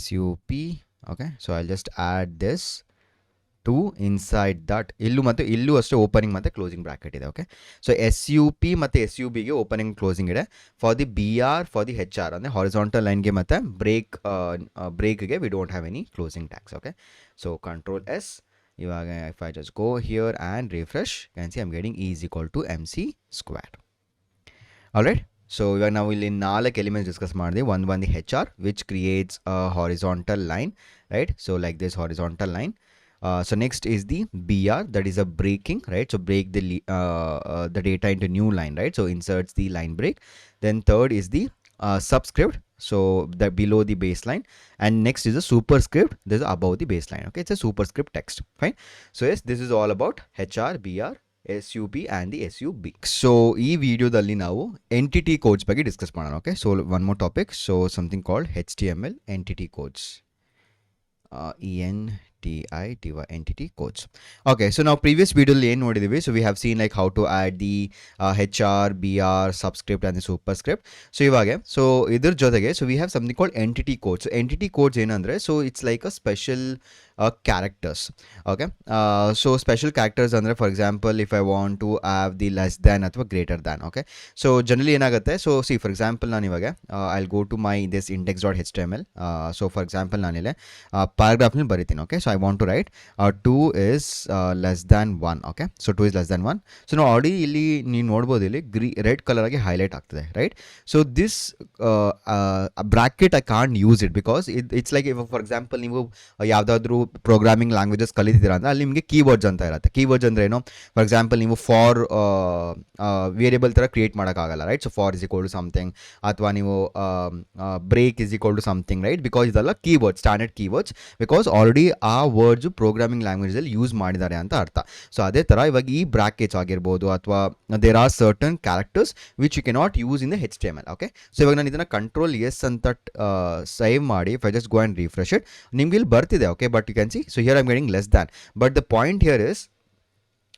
SUP okay so I'll just add this to inside that illu aste opening matte closing bracket ide okay so SUP matte SUB ge opening closing ide for the BR for the HR andre horizontal line ge matte break ge we don't have any closing tags okay so control S ivaga if I just go here and refresh you can see I'm getting E is equal to MC². Alright so ivaga ನಾವು ಇಲ್ಲಿ 4 elements discuss ಮಾಡಿದ್ವಿ ಒಂದು ಬಂದು HR which creates a horizontal line right so like this horizontal line so next is the BR that is a breaking right so break the data into new line right so inserts the line break then third is the subscript so that below the baseline and next is a superscript this is above the baseline okay it's a superscript text fine so yes this is all about HR BR SUP and the SUB so ಈ ವಿಡಿಯೋದಲ್ಲಿ ನಾವು entity codes ಬಗ್ಗೆ discuss ಮಾಡೋಣ okay so one more topic so something called HTML entity codes entity codes okay so now previous video ಏನು ನೋಡಿದೀವಿ so we have seen like how to add the HR BR subscript and the superscript so ಇವಾಗ so ಇದರ ಜೊತೆಗೆ so we have something called entity codes so entity codes ಏನಂದ್ರೆ so it's like a special characters okay so special characters andre for example if I want to have the less than ಅಥವಾ greater than okay so generally ಏನಾಗುತ್ತೆ so see for example ನಾನು ಇವಾಗ I'll go to my this index.html so for example ನಾನು ಇಲ್ಲಿ paragraph ನಲ್ಲಿ ಬರೀತೀನಿ okay so I want to write 2 is less than 1 okay so 2 is less than 1 so now already ಇಲ್ಲಿ ನೀವು ನೋಡಬಹುದು ಇಲ್ಲಿ red color ಆಗಿ highlight ಆಗ್ತಿದೆ right so this bracket I can't use it because it's like if for example ನೀವು ಯಾವ್ದಾದ್ರು programming languages ಕಲಿತಿದ್ದೀರಾ ಅಂದರೆ ಅಲ್ಲಿ ನಿಮಗೆ ಕೀವರ್ಡ್ಸ್ ಅಂತ ಇರುತ್ತೆ ಕೀವರ್ಡ್ಸ್ ಅಂದರೆ ಏನು ಫಾರ್ ಎಕ್ಸಾಂಪಲ್ ನೀವು ಫಾರ್ ವೇರಿಯಬಲ್ ಥರ ಕ್ರಿಯೇಟ್ ಮಾಡೋಕ್ಕಾಗಲ್ಲ right so for is equal to something ಅಥವಾ ನೀವು break is equal to something right because ಇದೆಲ್ಲ keywords standard keywords because already ಆ ವರ್ಡ್ಸು ಪ್ರೋಗ್ರಾಮಿಂಗ್ ಲ್ಯಾಂಗ್ವೇಜಲ್ಲಿ ಯೂಸ್ ಮಾಡಿದ್ದಾರೆ ಅಂತ ಅರ್ಥ ಸೊ ಅದೇ ಥರ ಇವಾಗ ಈ ಬ್ರಾಕೆಟ್ಸ್ ಆಗಿರ್ಬೋದು ಅಥವಾ there are certain characters which you cannot use in the HTML okay so ಇವಾಗ ನಾನು ಇದನ್ನು ಕಂಟ್ರೋಲ್ ಎಸ್ ಅಂತ ಸೇವ್ ಮಾಡಿ if I just go and refresh it ನಿಮ್ಗೆ ಇಲ್ಲಿ ಬರ್ತಿದೆ okay but you can see so here I'm getting less than but the point here is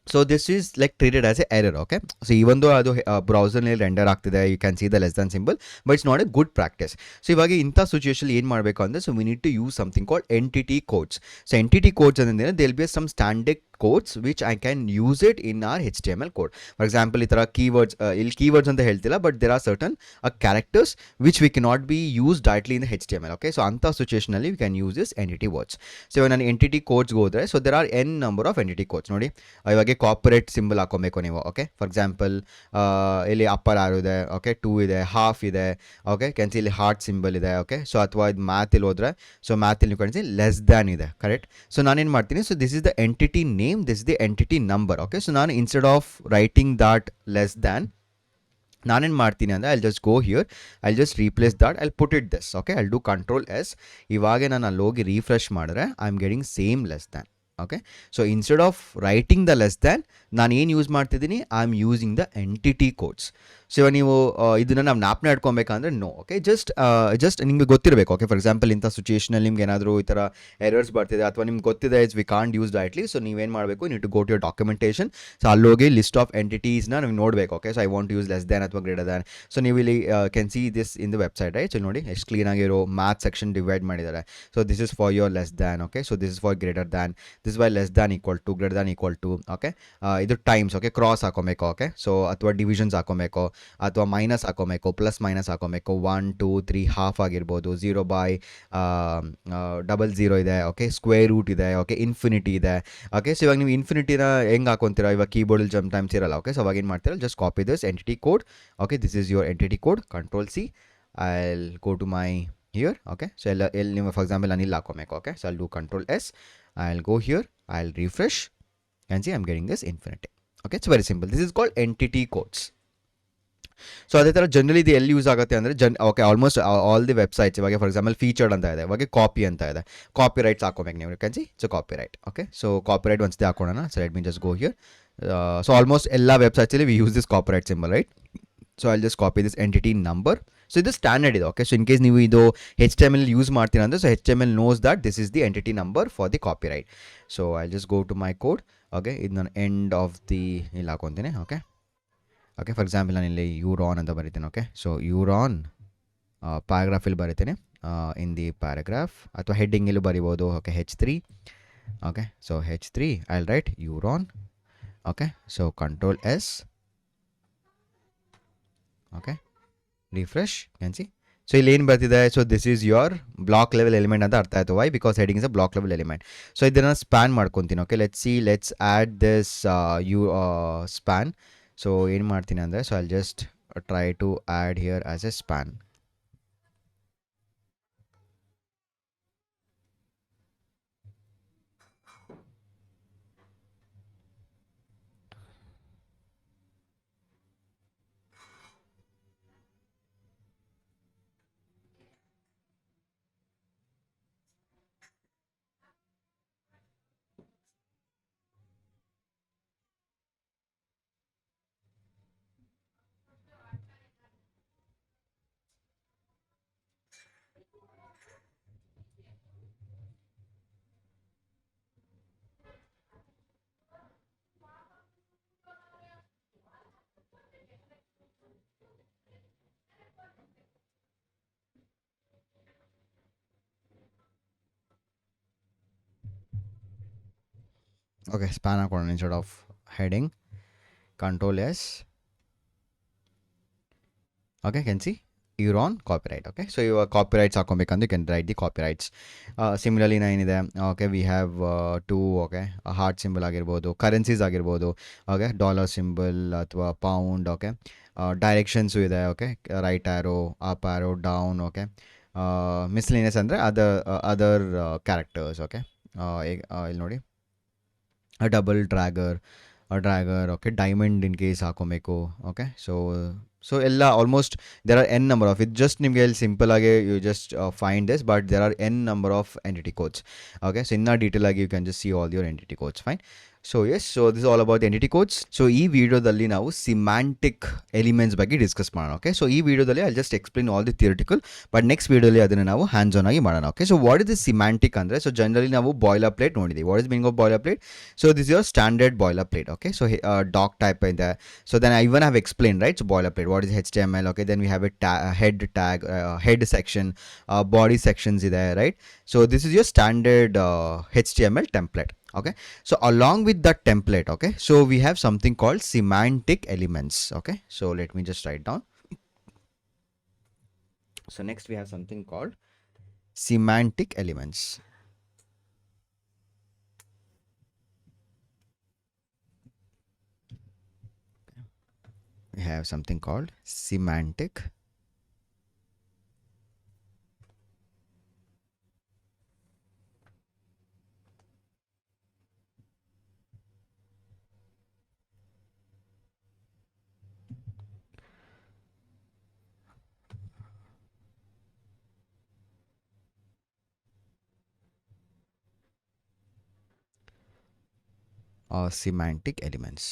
so this is like treated as a error okay so even though adu browser ನಲ್ಲಿ render ಆಗ್ತಿದೆ you can see the less than symbol but it's not a good practice so ಇವಾಗ ಇಂಥ situation ಏನು ಮಾಡಬೇಕು ಅಂದರೆ so we need to use something called entity codes so entity codes ಅಂದ್ರೆ there will be some standard codes which I can use it in our HTML code for example ಈ ಥರ keywords ಇಲ್ಲಿ keywords ಅಂತ ಹೇಳ್ತಿಲ್ಲ but there are certain characters which we cannot be used directly in the HTML okay so ಅಂಥ situation ಅಲ್ಲಿ we can use this entity words so ಇವಾಗ ನಾನು entity codes ಹೋದ್ರೆ so there are n number of entity codes ನೋಡಿ ಇವಾಗ corporate symbol ಹಾಕೋಬೇಕು ನೀವು okay for example ಇಲ್ಲಿ ಅಪ್ಪರ್ ಆರೋ ಇದೆ ಓಕೆ 2 ಇದೆ ಹಾಫ್ ಇದೆ ಓಕೆ ಕ್ಯಾನ್ ಸಿ ಇಲ್ಲಿ ಹಾರ್ಟ್ ಸಿಂಬಲ್ ಇದೆ ಓಕೆ ಸೊ ಅಥವಾ ಇದು ಮ್ಯಾಥ್ ಇಲ್ಲಿ ಹೋದ್ರೆ ಸೊ ಮ್ಯಾಥ್ ಇಲ್ಲಿ ಕ್ಯಾನ್ ಸಿ ಲೆಸ್ ದ್ಯಾನ್ ಇದೆ ಕರೆಕ್ಟ್ ಸೊ ನಾನೇನು ಮಾಡ್ತೀನಿ so this is the entity name this is the entity number okay so ನಾನು instead of writing that less than ನಾನೇನು ಮಾಡ್ತೀನಿ ಅಂದರೆ I'll just go here I'll just replace that I'll put it this okay I'll do control S ಇವಾಗ ನಾನು ಅಲ್ಲಿ ಹೋಗಿ refresh ಮಾಡಿದ್ರೆ I am getting same less than okay so instead of writing the less than ನಾನು ಏನು use ಮಾಡ್ತಿದ್ದೀನಿ I am using the entity codes so ಇವಾಗ ನೀವು ಇದನ್ನು ನಾವು ಜ್ಞಾಪನ ಇಟ್ಕೊಬೇಕಂದ್ರೆ ನೋ ಓಕೆ ಜಸ್ಟ್ ನಿಮಗೆ ಗೊತ್ತಿರಬೇಕು ಓಕೆ ಫಾರ್ ಎಕ್ಸಾಂಪಲ್ ಇಂಥ ಸಿಚುಯೇಷನಲ್ಲಿ ನಿಮ್ಗೆ ಏನಾದರೂ ಈ ಥರ ಎರರ್ಸ್ ಬರ್ತಿದೆ ಅಥವಾ ನಿಮ್ಗೆ ಗೊತ್ತಿದೆ is we can't use directly so ನೀವೇನು ಮಾಡಬೇಕು need to go to your documentation so ಅಲ್ಲೋಗಿ ಲಿಸ್ಟ್ ಆಫ್ ಎಂಟಿಟೀಸ್ನ ನೀವು ನೋಡಬೇಕು okay so I want use less than ಅಥವಾ ಗ್ರೇಟರ್ ದ್ಯಾನ್ ಸೊ ನೀವು ಇಲ್ಲಿ can see this in the website right so ನೋಡಿ ಎಷ್ಟು ಕ್ಲೀನಾಗಿರೋ ಮ್ಯಾಥ್ ಸೆಕ್ಷನ್ ಡಿವೈಡ್ ಮಾಡಿದ್ದಾರೆ so this is for your less than okay so this is for greater than this y less than equal to, greater than equal to, okay. ಇದು times, okay, cross ಹಾಕೊಬೇಕು, okay. So ಅಥವಾ divisions ಹಾಕೊಬೇಕು, ಅಥವಾ minus ಹಾಕೊಬೇಕು, plus minus ಹಾಕೊಬೇಕು, 1 2 3 half ಆಗಿರ್ಬೋದು, 0/00 ಇದೆ, okay, square root ಇದೆ, ಓಕೆ, ಇನ್ಫಿನಿಟಿ ಇದೆ, ಓಕೆ. ಸೊ ಇವಾಗ ನೀವು ಇನ್ಫಿನಿಟಿನ ಹೆಂಗೆ ಹಾಕೊಂತೀರಾ, ಇವಾಗ ಕೀಬೋರ್ಡಲ್ಲಿ ಜಮ್ ಟೈಮ್ಸ್ ಇರಲ್ಲ, ಓಕೆ. ಸೊ ಅವಾಗ ಏನು ಮಾಡ್ತೀರಾ, just copy this entity code, okay. This is your entity code, control C, I'll go to my here, okay. So I'll for example anil hakomeko, okay. So I'll do control S, I'll go here, I'll refresh, and see I'm getting this infinity, okay. It's very simple. This is called entity codes. So ಅದೇ ಥರ generally ಇದು ಎಲ್ಲಿ use ಆಗುತ್ತೆ ಅಂದರೆ okay, almost all the websites ಇವಾಗ for example featured ಅಂತ ಇದೆ, ಇವಾಗ ಕಾಪಿ ಅಂತ ಇದೆ, ಕಾಪಿ ರೈಟ್ಸ್ ಹಾಕೋಬೇಕು ನೀವು, can see. So copyright, okay. So copyright ಒಂದ್ಸತಿ ಹಾಕೋಣ. So let me just go here. So almost ಎಲ್ಲ ವೆಬ್ಸೈಟ್ಸಲ್ಲಿ we use this copyright symbol, right. So I'll just copy this entity number. So ಇದು standard ಇದೆ, okay. So in case ನೀವು ಇದು HTML use ಮಾಡ್ತೀರಾ ಅಂದರೆ, so HTML knows that this is the entity number for the copyright. So I'll just go to my code, okay. ಇದು ನಾನು end of the ಇಲ್ಲಿ ಹಾಕೊತೀನಿ, okay. Okay, for example ನಾನು ಇಲ್ಲಿ ಯೂರಾನ್ ಅಂತ ಬರೀತೀನಿ, ಓಕೆ. ಸೊ ಯೂರಾನ್ ಪ್ಯಾರಾಗ್ರಾಫಲ್ಲಿ ಬರೀತೀನಿ, ಇನ್ ದಿ ಪ್ಯಾರಾಗ್ರಾಫ್, ಅಥವಾ ಹೆಡ್ಡಿಂಗಲ್ಲೂ ಬರಿಬೋದು, okay. H3, okay. So H3 I will write your own, okay. So control S, okay, refresh, can see. So ಇಲ್ಲಿ ಏನು ಬರ್ತಿದೆ, so this is your block level element ಅಂತ ಅರ್ಥ ಆಯಿತು. Why? Because heading is a block level element. So ಇದನ್ನು span ಮಾಡ್ಕೊತೀನಿ, okay. Let's add this span. So ಏನು ಮಾಡ್ತೀನಿ ಅಂದರೆ, so I'll just try to add here as a span. Okay, span ಹಾಕೋಣ instead of heading. Control S, okay. Can see you're on copyright, okay. So ಇವಾಗ copyrights ಹಾಕೊಬೇಕಂದ್ರೆ you can write the copyrights. Similarly ಏನಿದೆ, okay, we have to, okay, heart symbol ಆಗಿರ್ಬೋದು, currencies ಆಗಿರ್ಬೋದು, okay, dollar symbol ಅಥವಾ pound, okay. Directions ಇದೆ, okay. Right arrow, up arrow, down, okay. Miscellaneous ಅಂದರೆ other characters, okay. ಇಲ್ಲಿ ನೋಡಿ, double dagger, okay. Diamond in case ಹಾಕೊಬೇಕು, okay. So ಎಲ್ಲ almost there are n number of, ಇದು just ನಿಮಗೆ ಇಲ್ಲಿ ಸಿಂಪಲ್ ಆಗಿ you just find this, but there are n number of entity codes, okay. So ಇನ್ನೂ detail ಆಗಿ you can just see all your entity codes, fine. So yes, so this all about entity codes. So ಈ ವಿಡಿಯೋದಲ್ಲಿ ನಾವು semantic elements ಬಗ್ಗೆ discuss ಮಾಡೋಣ, okay. So ಈ ವಿಡಿಯೋದಲ್ಲಿ I just explain all the theoretical, but next ವಿಡಿಯೋಲಿ ಅದನ್ನು ನಾವು ಹ್ಯಾಂಡ್ಸ್ ಆನ್ ಆಗಿ ಮಾಡೋಣ, okay. So what is the semantic ಅಂದರೆ, ಸೊ ಜನರಲಿ ನಾವು ಬಾಯ್ಲರ್ ಪ್ಲೇಟ್ ನೋಡಿದ್ದೀವಿ. What is meaning of boilerplate? So this your standard boilerplate, okay. So doctype ಇದೆ. So then I even have explain, right. So boilerplate, what is HTML, okay. Then we have a head tag, head section, body sections ಇದೆ, right. So this is your standard HTML template. Okay, so along with that template, okay, so we have something called semantic elements, okay. So let me just write down. So next we have something called semantic elements. We have something called semantic or semantic elements.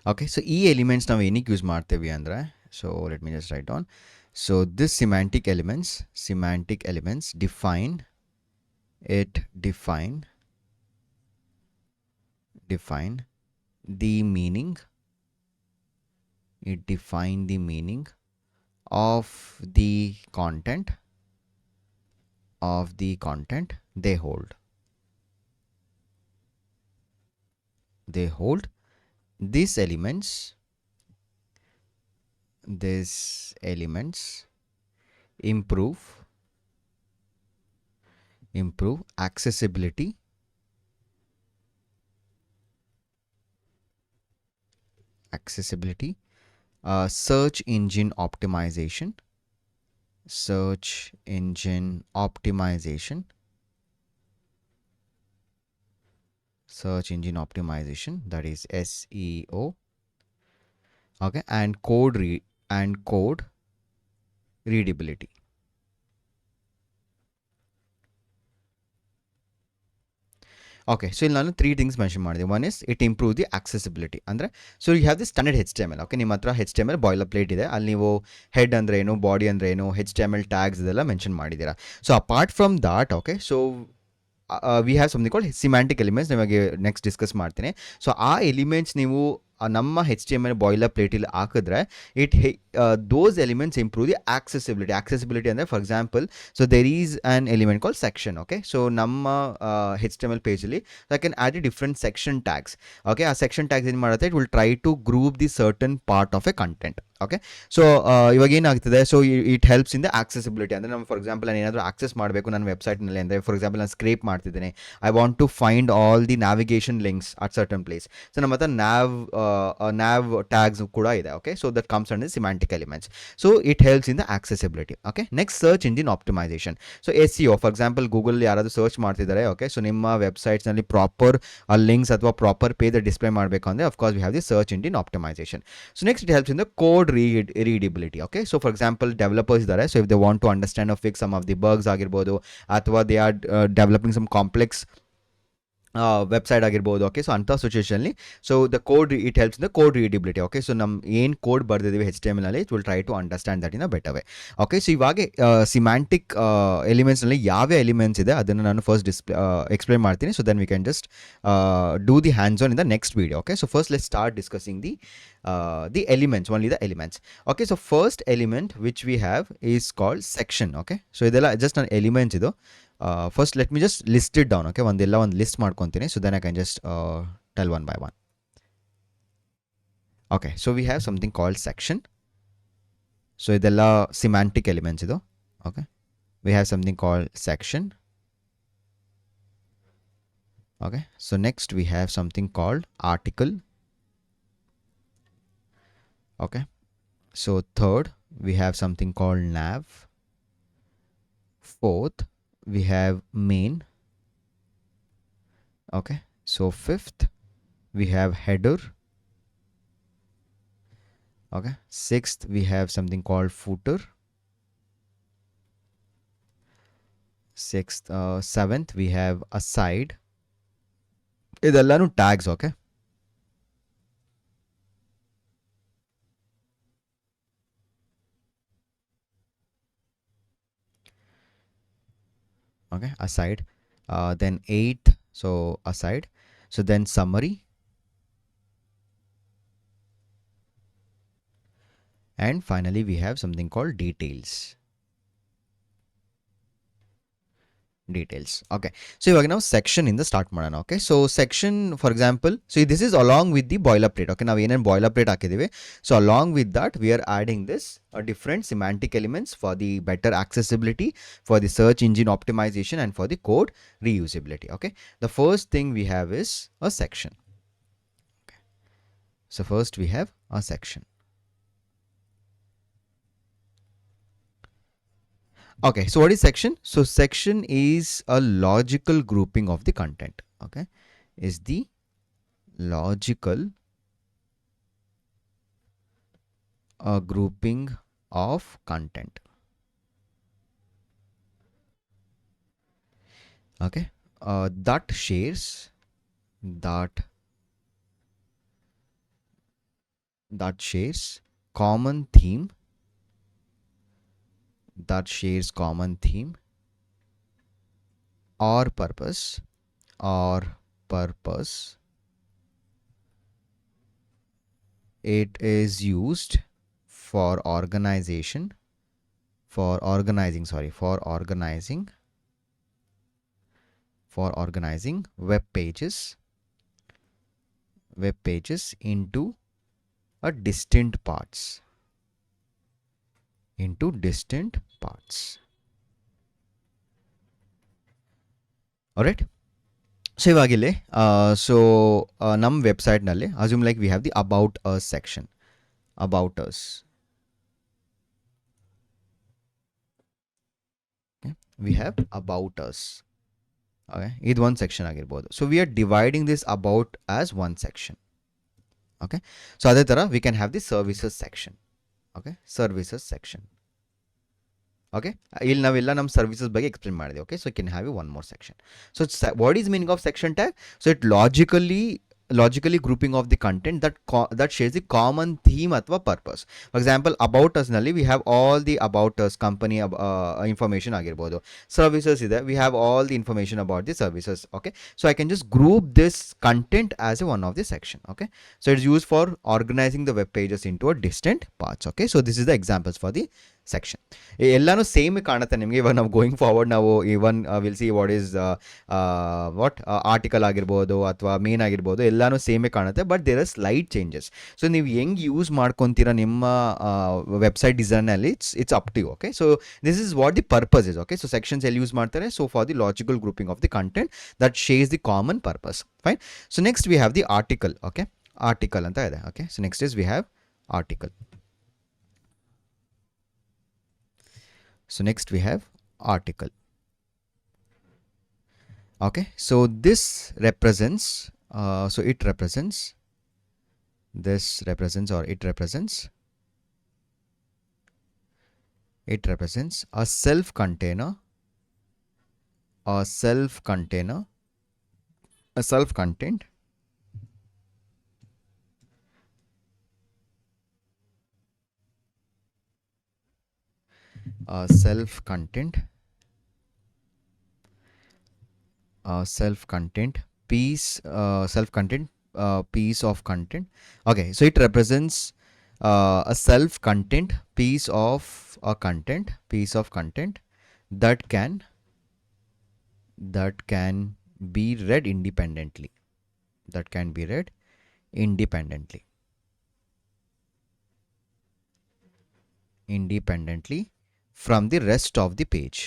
Okay, so e elements ನಾವು ಏನಕ್ಕೆ use ಮಾಡ್ತೇವೆ ಅಂದರೆ, so let me just write down. So this semantic elements define the meaning, of the content of the content they hold. They hold these elements. These elements improve accessibility, search engine optimization, search engine optimization, that is SEO. Okay, and code readability. Okay, so ಇಲ್ಲಿ ನಾನು 3 things mention ಮಾಡಿದೆ. One is it improves the accessibility. ಅಂದರೆ so you have the standard HTML. Okay, ನಿಮ್ಮ ಹತ್ರ HTML ಬಾಯ್ಲರ್ಪ್ಲೇಟ್ ಇದೆ. ಅಲ್ಲಿ ನೀವು head ಅಂದ್ರೆ ಏನು, ಬಾಡಿ ಅಂದ್ರೆ ಏನು, HTML ಟ್ಯಾಗ್ಸ್ ಇದೆಲ್ಲ ಮೆನ್ಷನ್ ಮಾಡಿದ್ದೀರಾ. So apart from that, okay, so we have something called semantic elements. ನಿಮಗೆ ನೆಕ್ಸ್ಟ್ ಡಿಸ್ಕಸ್ ಮಾಡ್ತೀನಿ. ಸೊ ಆ ಎಲಿಮೆಂಟ್ಸ್ ನೀವು ನಮ್ಮ HTML ಬಾಯ್ಲರ್ ಪ್ಲೇಟಲ್ಲಿ ಹಾಕಿದ್ರೆ those elements improve the accessibility ಅಂದರೆ for example, so there is an element call section. Okay, so ನಮ್ಮ HTML ಪೇಜಲ್ಲಿ I can add different section tags. Okay, ಆ ಸೆಕ್ಷನ್ ಟ್ಯಾಗ್ಸ್ ಏನು ಮಾಡುತ್ತೆ, it will try to group the certain part of A content. Okay, so ಇವಾಗ ಏನಾಗ್ತದೆ, so it helps in the accessibility. ಅಂದರೆ ನಮ್ಮ for example ನಾನು ಏನಾದರೂ ಆಕ್ಸೆಸ್ ಮಾಡಬೇಕು ನನ್ನ ವೆಬ್ಸೈಟ್ನಲ್ಲಿ, ಅಂದರೆ ಫಾರ್ ಎಕ್ಸಾಂಪಲ್ ನಾನು ಸ್ಕ್ರೇಪ್ ಮಾಡ್ತಿದ್ದೇನೆ, I want to find all the navigation links at certain place. So ನಮ್ಮ ಹತ್ರ nav tags ಕೂಡ ಇದೆ. Okay, so that comes under semantic elements. So it helps in the accessibility. Okay, next search engine optimization. So SEO, for example Google ಯಾರಾದರೂ search ಮಾಡ್ತಿದ್ದಾರೆ, okay, so ನಿಮ್ಮ ವೆಬ್ಸೈಟ್ಸ್ನಲ್ಲಿ proper links ಅಥವಾ proper page display ಮಾಡಬೇಕು ಅಂದರೆ of course we have the search engine optimization. So next it helps in the code readability. Okay, so for example developers ಇದ್ದಾರೆ, so if they want to understand or fix some of the bugs ಆಗಿರ್ಬೋದು, ಅಥವಾ they are developing some complex website ಆಗಿರ್ಬೋದು. Okay, so ಅಂಥ ಸಿಚುವೇಷನಲ್ಲಿ so the code it helps the code readability. Okay, so ನಮ್ಮ ಏನು code ಬರ್ದಿದ್ದೀವಿ HTML ಅಲ್ಲಿ, it will try to understand that in a better way. Okay, so ಇವಾಗ semantic ಎಲಿಮೆಂಟ್ಸ್ನಲ್ಲಿ ಯಾವ ಎಲಿಮೆಂಟ್ಸ್ ಇದೆ ಅದನ್ನು ನಾನು ಫಸ್ಟ್ ಎಕ್ಸ್ಪ್ಲೇನ್ ಮಾಡ್ತೀನಿ. So then we can just do the hands on in the next video. Okay, so first let's start discussing the elements, only the elements. Okay, so first element which we have is called section. Okay, so ಇದೆಲ್ಲ just an element ಇದು. First let me just list it down. Okay, ಒಂದೆಲ್ಲ ಒಂದು list ಮಾಡ್ಕೊತೀನಿ, so then I can just tell one by one. Okay, so we have something called section. So ಇದೆಲ್ಲ semantic elements ಇದು. Okay, we have something called section. Okay, so next we have something called article. Okay, so third we have something called nav. Fourth we have main. Okay, so fifth we have header. Okay, sixth we have something called footer. Seventh we have aside. ಇದೆಲ್ಲನೂ tags. Okay, okay, aside. Then eighth, so aside. So then summary, and finally we have something called details. Okay, so ಇವಾಗ ನಾವು section ಇಂದ start ಮಾಡೋಣ. Okay, so section for example, so this is along with the boiler plate. Okay, ನಾವು ಏನೇನು boiler plate ಹಾಕಿದ್ದೀವಿ, so along with that we are adding this different semantic elements for the better accessibility, for the search engine optimization, and for the code reusability. Okay, the first thing we have is a section. Okay, so first we have a section. Okay, so what is section? So section is a logical grouping of the content. Okay, is the logical grouping of content. Okay, that shares common theme, or purpose. It is used for organizing for organizing web pages into a distinct parts. Alright. So ಇವಾಗಿದೆ ನಮ್ಮ ವೆಬ್ಸೈಟ್ನಲ್ಲಿ assume like we have the about us section. About us. Okay. We have about us. Okay. ಇದು one section ಆಗಿರ್ಬೋದು. So we are dividing this about as one section. Okay. So ಅದೇ ತರ we can have the services section. Okay. Services section. Okay. ಇಲ್ಲಿ ನಾವೆಲ್ಲ ನಮ್ಮ services ಬಗ್ಗೆ explain ಮಾಡಿದೆ. Okay. So you can have one more section. So what is meaning of section tag? So it logically grouping of the content that shares the common theme ಅಥವಾ purpose. For example, about us ನಲ್ಲಿ we have all the about us company information ಆಗಿರ್ಬೋದು. Services ಇದೆ, we have all the information about the services. Okay. So I can just group this content as one of the section. Okay. So it's used for organizing the web pages into a distinct parts. Okay. So this is the examples for the section. ಎಲ್ಲಾನು same ಕಾಣುತ್ತೆ ನಿಮಗೆ. ಇವಾಗ ನಾವು going forward ನಾವು even will see what is article ಆಗಿರ್ಬೋದು ಅಥವಾ main ಆಗಿರ್ಬೋದು, ಎಲ್ಲಾನು ಸೇಮೇ ಕಾಣುತ್ತೆ. But there are slight changes. So ನೀವು ಹೆಂಗೆ ಯೂಸ್ ಮಾಡ್ಕೊತೀರಾ ನಿಮ್ಮ ವೆಬ್ಸೈಟ್ ಡಿಸೈನಲ್ಲಿ it's up to you. Okay. So this is what the purpose is. Okay. So sections ಎಲ್ಲಿ ಯೂಸ್ ಮಾಡ್ತಾರೆ? So for the logical grouping of the content that shares the common purpose. Fine. So next we have the article. Okay. Article ಅಂತ ಇದೆ. Okay. So next is we have article. So next we have article. Okay. So this represents, it represents a self-container, a self-contained self-contained piece of content. Okay. So it represents a self-contained piece of content that can be read independently. From the rest of the page.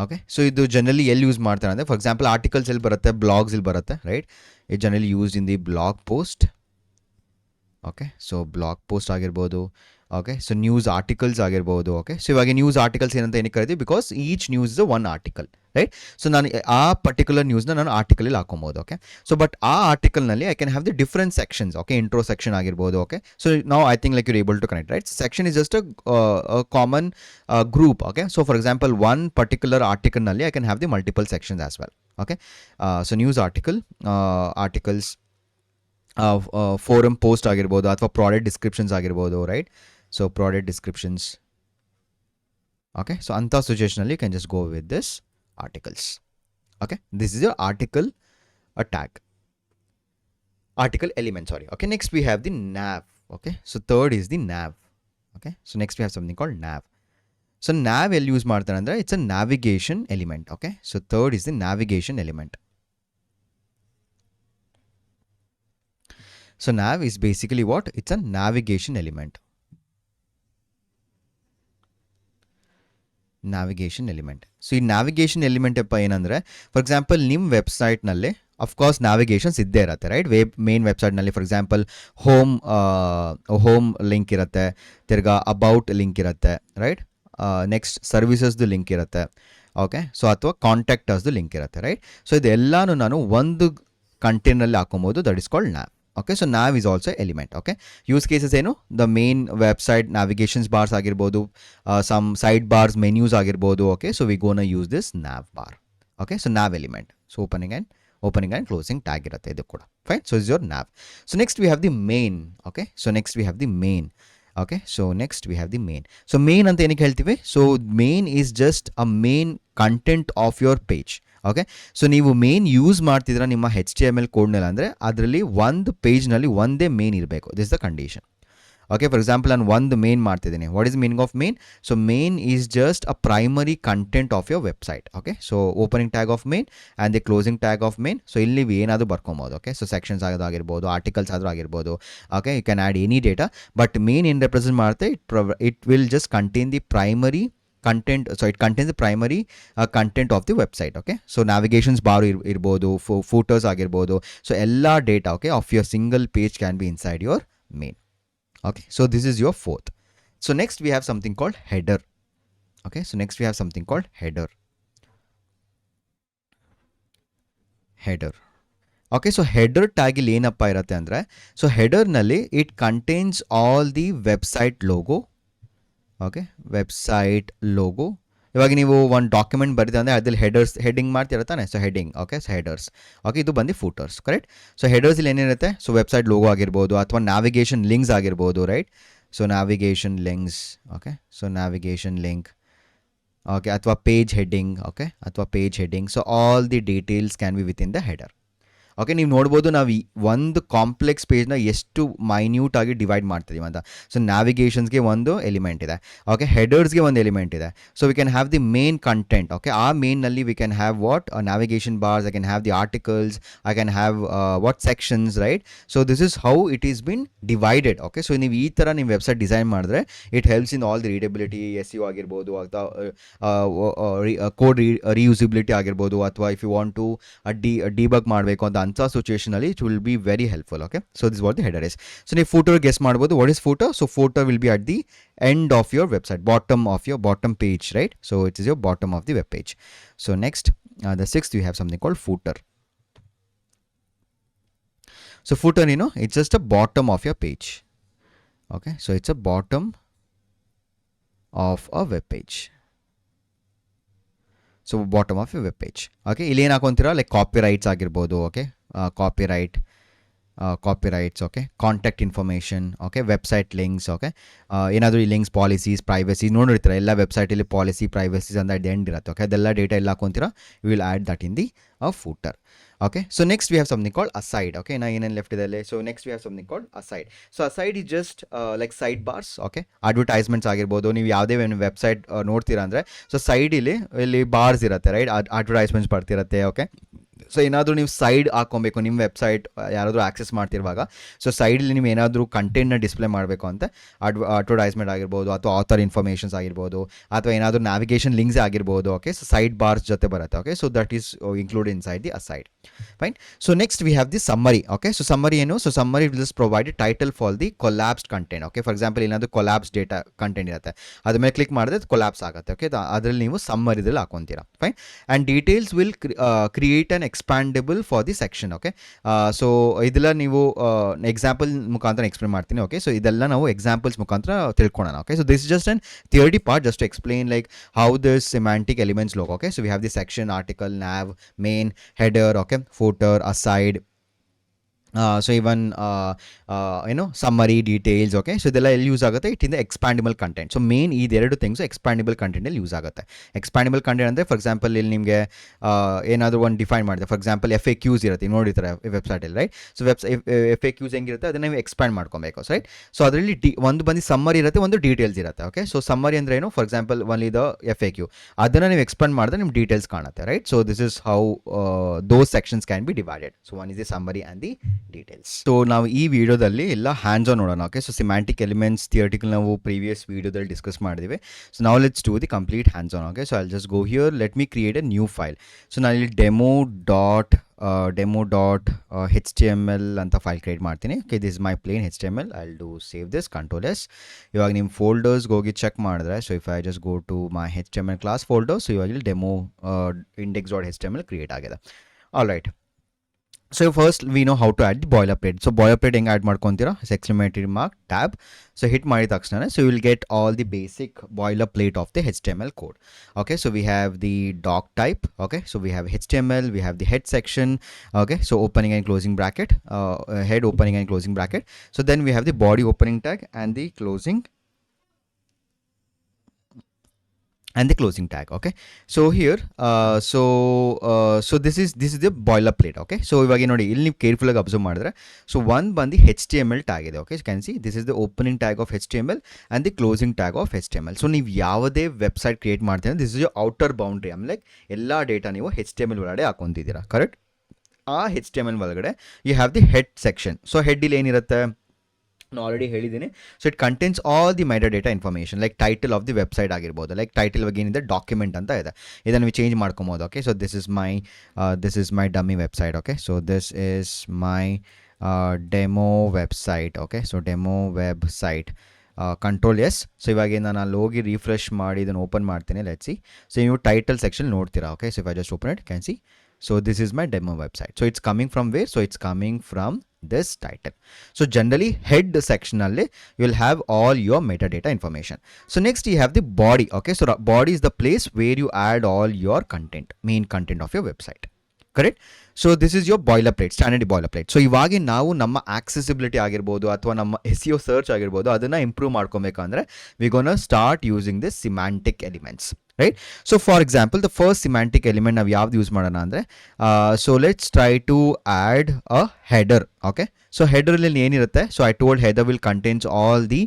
Okay. So ಇದು generally ಎಲ್ಲಿ use ಮಾಡ್ತಾರೆ ಅಂದರೆ, for example articles ಎಲ್ಲಿ ಬರುತ್ತೆ, blogs ಇಲ್ಲಿ ಬರುತ್ತೆ, right. It generally used in the blog post. Okay. So blog post ಆಗಿರ್ಬೋದು. Okay. So news articles ಆಗಿರ್ಬೋದು. ಓಕೆ. ಸೊ ಇವಾಗ ನ್ಯೂಸ್ ಆರ್ಟಿಕಲ್ಸ್ ಏನಂತ ಏನಕ್ಕೆ ಕರೀತೀವಿ? Because each news is one article, right. So ನಾನು ಆ ಪರ್ಟಿಕ್ಯುಲರ್ ನ್ಯೂಸ್ನ ನಾನು ಆರ್ಟಿಕಲಲ್ಲಿ ಹಾಕೊಬೋದು. ಓಕೆ. ಸೊ ಬಟ್ ಆ ಆರ್ಟಿಕಲ್ನಲ್ಲಿ I can have the different sections. Okay. Intro section ಆಗಿರ್ಬೋದು. ಓಕೆ. ಸೊ ನಾವು I think like you're able to connect, right. Section is just a common group. Okay. So for example one particular ಆರ್ಟಿಕಲ್ನಲ್ಲಿ I can have the multiple sections as well. Okay. So news articles, forum post ಆಗಿರ್ಬೋದು ಅಥವಾ product descriptions ಆಗಿರ್ಬೋದು, right. So product descriptions. Okay. So ಅಂಥ ಸಿಚುಯೇಷನಲ್ಲಿ you can just go with this articles. Okay. This is your article tag. Article element, sorry. Okay. Next we have the nav. Okay. So third is the nav. Okay. So next we have something called nav. So nav will use ಮಾಡ್ತಾರೆ, it's a navigation element. Okay. So third is the navigation element. So nav is basically what? It's a navigation element. Navigation element. So ಈ navigation element ಅಪ್ಪ ಏನಂದರೆ, for example ನಿಮ್ಮ ವೆಬ್ಸೈಟ್ನಲ್ಲಿ of course navigations ಇದ್ದೇ ಇರುತ್ತೆ, right. Main ವೆಬ್ಸೈಟ್ನಲ್ಲಿ for example home link ಇರುತ್ತೆ, ತಿರ್ಗಾ ಅಬೌಟ್ ಲಿಂಕ್ ಇರುತ್ತೆ, ರೈಟ್. ನೆಕ್ಸ್ಟ್ ಸರ್ವಿಸಸ್ದು ಲಿಂಕ್ ಇರುತ್ತೆ. ಓಕೆ. ಸೊ ಅಥವಾ ಕಾಂಟ್ಯಾಕ್ಟರ್ಸ್ದು ಲಿಂಕ್ ಇರುತ್ತೆ, ರೈಟ್. ಸೊ ಇದೆಲ್ಲಾನು ನಾನು ಒಂದು ಕಂಟೇನಲ್ಲಿ ಹಾಕೊಬೋದು, that is called nav. Okay. So nav is also element. Okay. Use cases ಏನು, the main website navigations bars ಆಗಿರ್ಬೋದು, some side bars menus ಆಗಿರ್ಬೋದು. Okay. So we gonna use this nav bar. Okay. So nav element. So opening and closing tag ಇರುತ್ತೆ ಇದು ಕೂಡ. Fine. So this is your nav. So next we have the main. Okay. So next we have the main. Okay. So next we have the main. So main ಅಂತ ಏನಕ್ಕೆ ಹೇಳ್ತೀವಿ? So main is just a main content of your page. Okay. So ನೀವು main use ಮಾಡ್ತಿದ್ರ ನಿಮ್ಮ HTML ಕೋಡ್ನಲ್ಲಿ ಅಂದರೆ ಅದರಲ್ಲಿ ಒಂದು ಪೇಜ್ನಲ್ಲಿ ಒಂದೇ ಮೇನ್ ಇರಬೇಕು. This the condition. Okay, for example, ನಾನು ಒಂದು ಮೇನ್ ಮಾಡ್ತಿದ್ದೀನಿ. What is meaning of main? So main is just a primary content of your website. Okay, so opening tag of main and the closing tag of main. So ಇಲ್ಲಿ ನೀವು ಏನಾದರೂ ಬರ್ಕೊಬೋದು. Okay, so sections ಆಗಿರ್ಬೋದು, articles ಆದರೂ ಆಗಿರ್ಬೋದು. Okay, you can add any data, but main ಏನು represent ಮಾಡುತ್ತೆ, it will just contain the primary content. So it contains the primary content of the website. Okay, so navigations bar irbodu, footers agirbodu, so ella data, okay, of your single page can be inside your main. Okay, so this is your fourth. So next we have something called header. Okay, so next we have something called header. Okay, so header tag ಇಲ್ಲಿ ಏನಪ್ಪ ಇರುತ್ತೆ ಅಂದರೆ, so ಹೆಡರ್ನಲ್ಲಿ it contains all the website logo. Okay, website logo. ಇವಾಗ ನೀವು ಒಂದು document ಬರೀತಾ ಅಂದರೆ ಅದ್ರಲ್ಲಿ ಹೆಡಿಂಗ್ ಮಾಡ್ತಿರ್ತಾನೆ. So heading, okay, so headers. Okay, ಇದು ಬಂದು ಫೂಟರ್ಸ್, ಕರೆಕ್ಟ್. ಸೊ ಹೆಡರ್ಸ್ ಇಲ್ಲಿ ಏನಿರುತ್ತೆ, ಸೊ ವೆಬ್ಸೈಟ್ ಲೋಗೋ ಆಗಿರ್ಬೋದು, ಅಥವಾ ನ್ಯಾವಿಗೇಷನ್ ಲಿಂಕ್ಸ್ ಆಗಿರ್ಬೋದು, right. So navigation links, okay, so navigation link, okay, ಅಥವಾ ಪೇಜ್ ಹೆಡ್ಡಿಂಗ್, ಓಕೆ, ಅಥವಾ page heading. So all the details can be with in the header. Okay, ನೀವು ನೋಡ್ಬೋದು ನಾವು ಒಂದು ಕಾಂಪ್ಲೆಕ್ಸ್ ಪೇಜ್ನ ಎಷ್ಟು ಮೈನ್ಯೂಟ್ ಆಗಿ ಡಿವೈಡ್ ಮಾಡ್ತಿದ್ದೀವಿ ಅಂತ. ಸೊ ನ್ಯಾವಿಗೇಷನ್ಸ್ಗೆ ಒಂದು ಎಲಿಮೆಂಟ್ ಇದೆ. ಓಕೆ, ಹೆಡರ್ಸ್ಗೆ ಒಂದು ಎಲಿಮೆಂಟ್ ಇದೆ. So we can have the main content. Okay, ಆ ಮೇನ್ನಲ್ಲಿ we can have what navigation bars, I can have the articles, I can have what sections, right. So this is how it is been divided. Okay, so ನೀವು ಈ ಥರ ನಿಮ್ಮ website design ಮಾಡಿದ್ರೆ it helps in all the readability, SEO ಆಗಿರ್ಬೋದು, ಅಥವಾ code reusability ಆಗಿರ್ಬೋದು, ಅಥವಾ if you want to debug ಮಾಡಬೇಕು ಅಂತ ಅಂಥ ಸಿಚುವೇಷನಲ್ಲಿ it will be very helpful. Okay, so this what the header is. So ನೀವು ಫೂಟರ್ ಗೆಸ್ ಮಾಡ್ಬೋದು. What is footer? So footer will be at the end of your website, bottom of your bottom page, right? So it is your bottom of the web page. So next, the sixth, we have something called footer. So footer, you know, it's just a bottom of your page. Okay, so it's a bottom of a web page. So bottom of web page. Okay, ಇಲ್ಲಿ ಏನು ಹಾಕೊಂತೀರಾ, like copyrights ಆಗಿರ್ಬೋದು. Okay, copyrights, okay, contact information, okay, website links. Okay, ಏನಾದರೂ ಈ links, policies, ಪ್ರೈವಸೀಸ್ ನೋಡಿರ್ತೀರ. ಎಲ್ಲ ವೆಬ್ಸೈಟಲ್ಲಿ policy, privacies ಅಂತ at end ಇರುತ್ತೆ. ಓಕೆ, ಅದೆಲ್ಲ ಡೇಟಾ ಎಲ್ಲ ಹಾಕೊಂತೀರಾ, you will add that in the footer. Okay, so next we have something called aside. Okay, now in left idelle. So next we have something called aside. So aside is just like sidebars. Okay, advertisements ಆಗಿರ್ಬೋದು. ನೀವು ಯಾವುದೇ ಒಂದು website ನೋಡ್ತೀರಾ ಅಂದರೆ, so side ಇಲ್ಲಿ bars ಇರುತ್ತೆ, right. Advertisements ಬರ್ತಿರುತ್ತೆ. Okay, so ಏನಾದರೂ ನೀವು ಸೈಡ್ ಹಾಕೊಬೇಕು ನಿಮ್ಮ ವೆಬ್ಸೈಟ್ ಯಾರಾದರೂ ಆಕ್ಸೆಸ್ ಮಾಡ್ತಿರುವಾಗ. ಸೊ ಸೈಡಲ್ಲಿ ನೀವು ಏನಾದರೂ ಕಂಟೆಂಟ್ನ ಡಿಸ್ಪ್ಲೇ ಮಾಡಬೇಕು ಅಂತ, ಅಡ್ವರ್ಟೈಸ್ಮೆಂಟ್ ಆಗಿರ್ಬೋದು, ಅಥವಾ ಆಥರ್ ಇನ್ಫಾರ್ಮೇಷನ್ಸ್ ಆಗಿರ್ಬೋದು, ಅಥವಾ ಏನಾದರೂ ನ್ಯಾವಿಗೇಷನ್ ಲಿಂಕ್ಸ್ ಆಗಿರ್ಬೋದು. ಓಕೆ, ಸೊ ಸೈಡ್ ಬಾರ್ಸ್ ಜೊತೆ ಬರುತ್ತೆ. Okay, so that is include inside the aside. Fine. So next we have the summary. Okay, so summary ಏನು? So summary will just provide title for the collapsed content. Okay, for example ಏನಾದರೂ collapse data content ಇರುತ್ತೆ, ಅದ್ರ ಮೇಲೆ click ಮಾಡಿದ್ರೆ collapse ಆಗುತ್ತೆ. Okay, ಅದರಲ್ಲಿ ನೀವು ಸಮ್ಮರಿದಲ್ಲಿ ಹಾಕೊತೀರಾ. Fine. And details will create an expandable for the section. Okay, so ಇದೆಲ್ಲ ನೀವು ಎಕ್ಸಾಂಪಲ್ ಮುಖಾಂತರ ಎಕ್ಸ್ಪ್ಲೇನ್ ಮಾಡ್ತೀನಿ. ಓಕೆ, ಸೊ ಇದೆಲ್ಲ ನಾವು ಎಕ್ಸಾಂಪಲ್ಸ್ ಮುಖಾಂತರ ತಿಳ್ಕೊಳ್ಳೋಣ. Okay, so this just an theory part, just to explain like how this semantic elements look. Okay, so we have the section, article, nav, main, header, okay, footer, aside, so even summary, details. Okay, so ಇದೆಲ್ಲ ಎಲ್ಲಿ use ಆಗುತ್ತೆ, it in the expandable content. So main ಇದೆರಡು things expandable ಕಂಟೆಂಟಲ್ಲಿ use ಆಗುತ್ತೆ. Expandable content ಅಂದರೆ for example ಇಲ್ಲಿ ನಿಮಗೆ ಏನಾದರೂ ಒಂದು ಡಿಫೈನ್ ಮಾಡಿದೆ. ಫಾರ್ ಎಕ್ಸಾಂಪಲ್ FAQs ಇರುತ್ತೆ, ನೋಡಿರ್ತಾರೆ ವೆಬ್ಸೈಟಲ್ಲಿ, ರೈಟ್. ಸೊ FAQs ಹೆಂಗಿರುತ್ತೆ ಅದನ್ನು ನೀವು ಎಕ್ಸ್ಪ್ಯಾಂಡ್ ಮಾಡ್ಕೊಬೇಕು, ರೈಟ್. ಸೊ ಅದರಲ್ಲಿ ಒಂದು ಬಂದು ಸಮ್ಮರಿ ಇರುತ್ತೆ, ಒಂದು ಡೀಟೇಲ್ಸ್ ಇರುತ್ತೆ. ಓಕೆ, ಸೊ ಸಮ್ಮರಿ ಅಂದರೆ ಏನು? For example only the FAQ, ಅದನ್ನು ನೀವು ಎಕ್ಸ್ಪ್ಯಾಂಡ್ ಮಾಡಿದ್ರೆ ನಿಮ್ಮ ಡೀಟೇಲ್ಸ್ ಕಾಣುತ್ತೆ, right. So this is how those sections can be divided. So one is the summary and the details. So ನಾವು ಈ ವಿಡಿಯೋದಲ್ಲಿ ಎಲ್ಲ ಹ್ಯಾಂಡ್ಸ್ ಆನ್ ನೋಡೋಣ. Okay, so semantic elements theoretical ನಾವು ಪ್ರೀವಿಯಸ್ ವಿಡಿಯೋದಲ್ಲಿ ಡಿಸ್ಕಸ್ ಮಾಡಿದ್ದೀವಿ. ಸೊ ನಾವು let's do the complete hands on. Okay, so I just go here, let me create A new file. So ನಾನು ಇಲ್ಲಿ ಡೆಮೋ ಡಾಟ್ HTML ಅಂತ file create ಮಾಡ್ತೀನಿ. Okay, this is my plain HTML. I will do save this, control S. ಇವಾಗ ನಿಮ್ಮ ಫೋಲ್ಡರ್ಸ್ಗೆ ಹೋಗಿ check ಮಾಡಿದ್ರೆ, so if I just go to my HTML class folder, so ಇವಾಗ ಇಲ್ಲಿ ಡೆಮೋ index.html ಕ್ರಿಯೇಟ್ ಆಗಿದೆ. All right. So first we know how to add the boilerplate. So boilerplate ಹೆಂಗೆ add ಮಾಡ್ಕೊತೀರಾ? exclamatory mark tab. So hit ಮಾಡಿದ ತಕ್ಷಣ, so you will get all the basic boilerplate of the HTML code. Okay, so we have the doc type. Okay, so we have HTML, we have the head section. Okay, so opening and closing bracket, head opening and closing bracket. So then we have the body opening tag and the closing and the closing tag. Okay, so here so this is the boilerplate. Okay, so ಇವಾಗ ನೋಡಿ ಇಲ್ಲಿ ನೀವು careful ಆಗಿ observe ಮಾಡಿದ್ರೆ so ಒಂದು ಬಂದು HTML tag ಇದೆ. Okay, can see this is the opening tag of HTML and the closing tag of HTML. So ನೀವು ಯಾವುದೇ ವೆಬ್ಸೈಟ್ ಕ್ರಿಯೇಟ್ ಮಾಡ್ತೀರಾ this is your outer boundary. Like ಎಲ್ಲ ಡೇಟಾ ನೀವು HTML ಒಳಗಡೆ ಹಾಕೊಂತಿದ್ದೀರಾ, ಕರೆಕ್ಟ್? ಆ HTML ಒಳಗಡೆ you have the head section. So head ಇಲ್ಲಿ ಏನಿರುತ್ತೆ ನಾನು ಆಲ್ರೆಡಿ ಹೇಳಿದ್ದೀನಿ. So it contains all the meta data information, like title of the website ಆಗಿರ್ಬೋದು. ಲೈಕ್ ಟೈಟಲ್ ಬಗ್ಗೆ ಏನಿದೆ ಡಾಕ್ಯುಮೆಂಟ್ ಅಂತ ಇದೆ, ಇದನ್ನು ನೀವು ಚೇಂಜ್ ಮಾಡ್ಕೊಬೋದು. Okay, so this is my dummy website. Okay, so this is my demo website. Okay, so demo website control S. So ಇವಾಗ ನಾನು ಹೋಗಿ ರಿಫ್ರೆಶ್ ಮಾಡಿ ಇದನ್ನು ಓಪನ್ ಮಾಡ್ತೀನಿ. Let's see. ಸೊ ನೀವು ಟೈಟಲ್ ಸೆಕ್ಷನ್ ನೋಡ್ತೀರಾ. Okay, so if I just open it, can see. So this is my demo website. So it's coming from where? So it's coming from this title. So generally head section alli you will have all your metadata information. So next you have the body. Okay, so body is the place where you add all your content, main content of your website. Correct? So this is your boilerplate, standard boilerplate. So ಇವಾಗ ನಾವು ನಮ್ಮ accessibility ಆಗಿರ್ಬೋದು ಅಥವಾ ನಮ್ಮ SEO search ಆಗಿರ್ಬೋದು ಅದನ್ನು improve ಮಾಡ್ಕೊಬೇಕಂದ್ರೆ we gonna start using this semantic elements, right? So for example the first semantic element ನಾವು ಯಾವ್ದು ಯೂಸ್ ಮಾಡೋಣ ಅಂದರೆ so let's try to add a header. Okay, so ಹೆಡರಲ್ಲಿ ಏನಿರುತ್ತೆ? So I told header will contains all the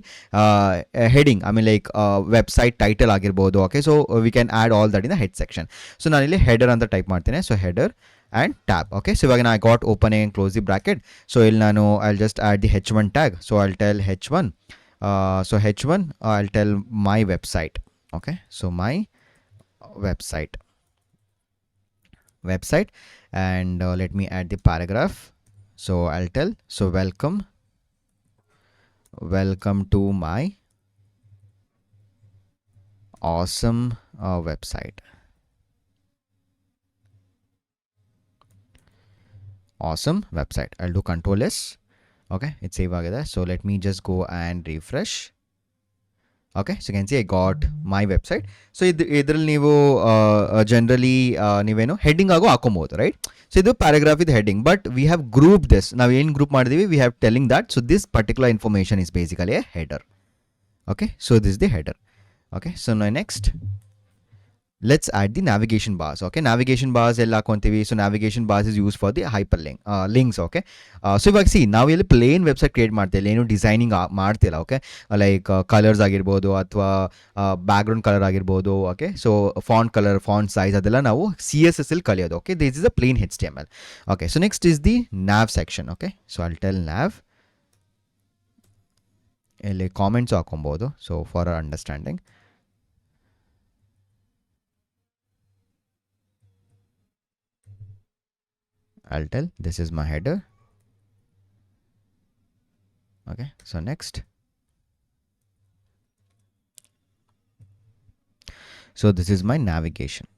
heading, I mean like website title ಆಗಿರ್ಬೋದು. Okay, so we can add all that in the head section. So ನಾನಿಲ್ಲಿ header ಅಂತ type ಮಾಡ್ತೀನಿ. So header and tab. Okay, so again I got opening and close the bracket. So I'll just add the h1 tag. So I'll tell h1 so h1 I'll tell my website. Okay, so my website and let me add the paragraph. So I'll tell, so welcome to my awesome website. Awesome website. I'll do Control S. Okay, it's save agada. So let me just go and refresh. Okay, so you can see I got my website. So idರಲ್ಲಿ ನೀವು generally ನೀವೇನು heading ಆಗೋ ಹಾಕೊಬೋದು, right? So ಇದು paragraph ಇದು heading, but we have group this. ನಾವು ಏನು group ಮಾಡಿದೀವಿ, we have telling that so this particular information is basically A header. Okay, so this is the header. Okay, so now next let's add the navigation bars. Okay, navigation bars ella hakontivi. So navigation bars is used for the hyperlink links. Okay, so iವಾಗ see ನಾವು ಇಲ್ಲಿ plane website create ಮಾಡ್ತಿಲ್ಲ, ಏನು designing ಮಾಡ್ತಿಲ್ಲ. Okay, like colours ಆಗಿರ್ಬೋದು ಅಥವಾ background colour ಆಗಿರ್ಬೋದು. Okay, so font colour, font size ಅದೆಲ್ಲ ನಾವು CSS ಅಲ್ಲಿ ಕಲಿಯೋದು. Okay, this is a plain HTML. Okay, so next is the nav section. Okay, so I'll tell nav. ಇಲ್ಲಿ comments ಹಾಕೊಬೋದು, so for our understanding. I'll tell this is my header. Okay, so next, so this is my navigation.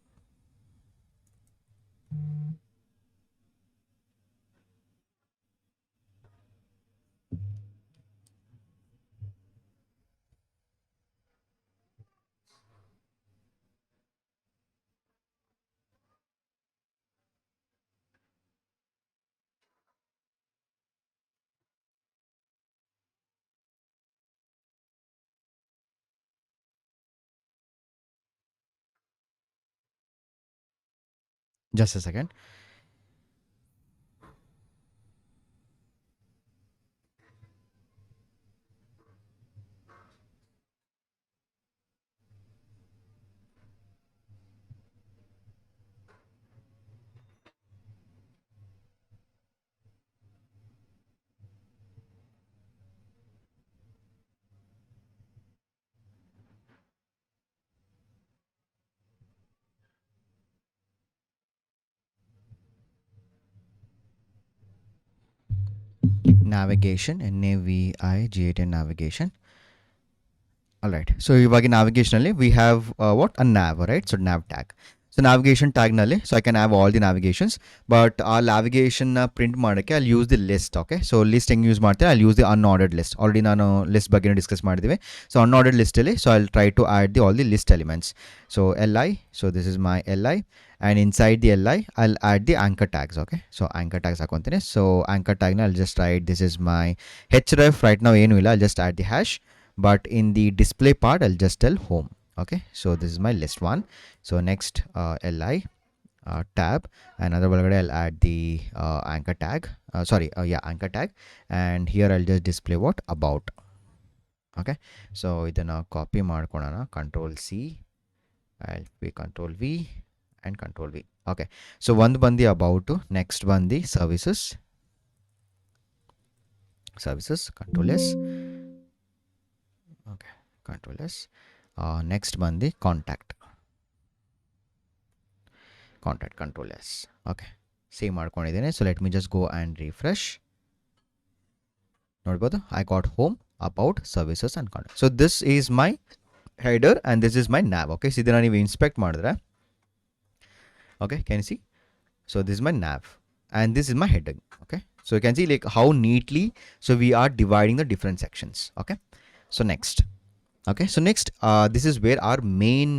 Just a second. Navigation, NAVIGATION navigation. All right, so ಇವಾಗ navigation ಅಲ್ಲಿ we have what a nav, right? So nav tag. So navigation tag ನಲ್ಲಿ so I can have all the navigations, but ಆ navigation print ಮಾಡೋಕ್ಕೆ I'll use the list. Okay, so list ಹೆಂಗೆ use ಮಾಡ್ತೀನಿ, I'll use the unordered list. Already ನಾನು list ಬಗ್ಗೆ discuss ಮಾಡಿದ್ದೀವಿ. So unordered list ಅಲ್ಲಿ so I'll try to add all the list elements. So li, so this is my li, and inside the li I'll add the anchor tags. Okay, so anchor tags ಹಾಕೊಂತೀನಿ. So anchor tag ನ I'll just write this is my href. Right now ಏನು ಇಲ್ಲ, I'll just add the hash, but in the display part I'll just tell home. Okay, so this is my list one. So next li tab, and other ಒಳಗಡೆ I'll add the anchor tag, anchor tag, and here I'll just display what about. Okay, so ಇದನ್ನ copy ಮಾಡ್ಕೊಳ್ಳೋಣ, control C, I'll be control V and control V. Okay, so ಒಂದು ಬಂದು about, next ಬಂದು services, control S. Okay, control S. Next ಬಂದು contact, control S. Okay, save ಮಾಡ್ಕೊಂಡಿದ್ದೇನೆ. So let me just go and refresh. ನೋಡ್ಬೋದು, I got home, about, services and contact. So this is my header and this is my nav. Okay, so ಇದನ್ನ ನೀವು inspect ಮಾಡಿದ್ರೆ, okay, can you see? So this is my nav and this is my heading. Okay, so you can see like how neatly, so we are dividing the different sections. Okay, so next, okay, so next this is where our main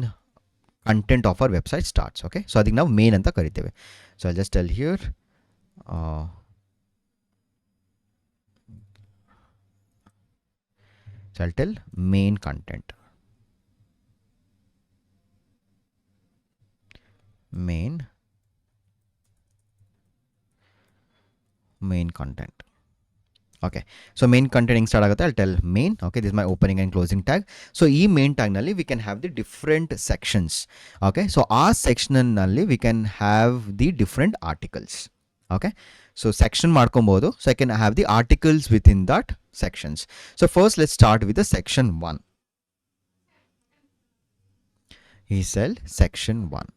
content of our website starts. Okay, so ಅದಕ್ಕೆ ನಾವು main ಅಂತ ಕರಿತೇವೆ. So I'll just tell here so I'll tell main content, main content. Okay, so main content ಹೆಂಗೆ start ಆಗುತ್ತೆ, I'll tell main. Okay, this is my opening and closing tag. So ಈ main tag ನಲ್ಲಿ we can have the different sections. Okay, so ಆ section ನಲ್ಲಿ we can have the different articles. Okay, so section ಮಾಡ್ಕೊಬಹುದು, so I can have the articles within that sections. So first let's start with the section 1. He said section 1.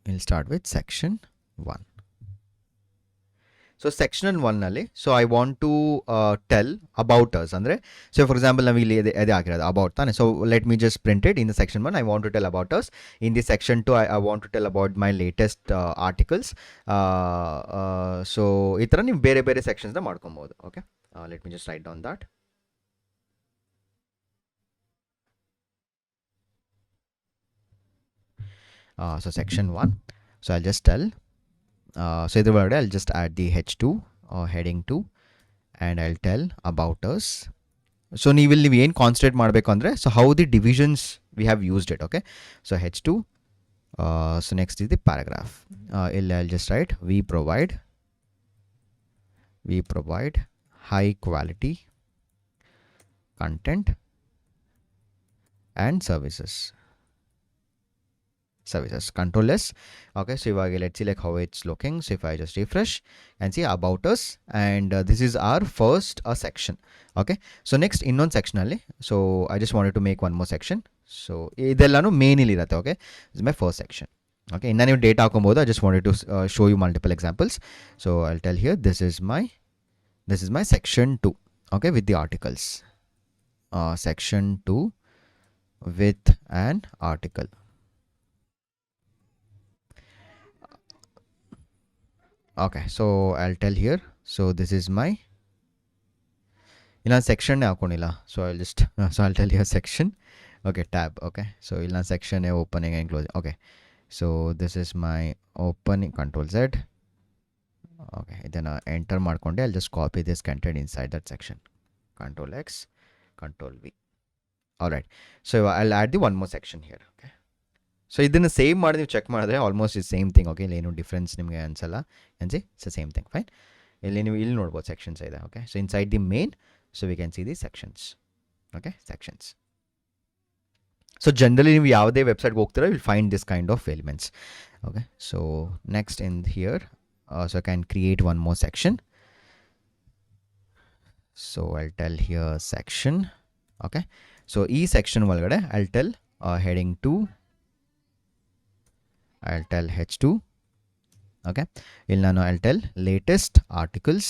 We'll start with section 1. So section 1 ನಲ್ಲಿ, so I want to tell about us andre, so for example ನಾವು ಇಲ್ಲಿ ಅದೇ ಆಗಿರೋದು about ತಾನೆ. So let me just print it in the section 1. I want to tell about us. In the section 2 I want to tell about my latest articles. So ಈ ತರ ನೀವು ಬೇರೆ ಬೇರೆ sections ನ ಮಾಡ್ಕೊಬಹುದು. Okay, let me just write down that. So section 1, so I'll just tell, so either word I'll just add the h2 or heading 2 and I'll tell about us. So ನೀವು ಏನು concentrate ಮಾಡಬೇಕು ಅಂದರೆ, so how the divisions we have used it. Okay, so h2, so next is the paragraph. I'll just write we provide high quality content and services, control S. Okay, so let's see like how it's looking. So if I just refresh and see about us, and this is our first section. Okay, so next ಇನ್ನೊಂದು section ಅಲ್ಲಿ, so I just wanted to make one more section. So ಇದೆಲ್ಲಾನು main ಇಲ್ಲಿ ಇರುತ್ತೆ. Okay, this is my first section. Okay, ಇನ್ನ ನೀವು data ಹಾಕೊಬಹುದು. I just wanted to show you multiple examples. So I'll tell here this is my section 2. Okay, with the articles, section 2 with an article. Okay, so I'll tell here, so this is my ಇಲ್ಲ section ಹಾಕೊಂಡಿಲ್ಲ, so I'll tell here section. Okay, tab. Okay, so ಇಲ್ಲ section opening and closing. Okay, so this is my opening, control Z. Okay, ಇದನ್ನ enter ಮಾಡ್ಕೊಂಡೆ, I'll just copy this content inside that section, control X, control V. All right, so I'll add the one more section here. Okay, so ಇದನ್ನು save ಮಾಡಿ ನೀವು check ಮಾಡಿದ್ರೆ almost is same thing. Okay, ಇಲ್ಲಿ ಏನು difference ನಿಮಗೆ ಅನ್ಸಲ್ಲ, ಅನ್ಸಿ it's same thing. Fine, ಇಲ್ಲಿ ನೀವು ಇಲ್ಲಿ ನೋಡ್ಬೋದು ಸೆಕ್ಷನ್ಸ್ ಇದೆ. Okay, so inside the main, so we can see the sections. Okay, sections. So generally ನೀವು ಯಾವುದೇ ವೆಬ್ಸೈಟ್ಗೆ ಹೋಗ್ತೀರಾ, will find this kind of elements. Okay, so next in here, so I can create one more section. So I'll tell here section. Okay, so ಈ section ಒಳಗಡೆ I'll tell heading 2, I'll tell h2. Okay, ಇಲ್ಲಿ ನಾನು I'll tell latest articles.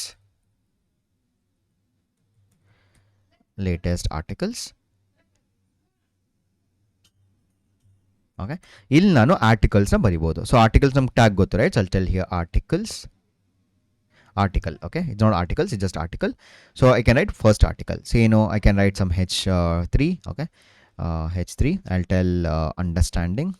Okay, ಇಲ್ಲಿ ನಾನು ಆರ್ಟಿಕಲ್ಸ್ನ ಬರಿಬೋದು. So articles ನಮ್ಗೆ tag ಗೊತ್ತು, right? I'll tell here articles, article. Okay, it's not articles, it's just article. So I can write first article. So I can write some h3. Okay, h3. I'll tell understanding.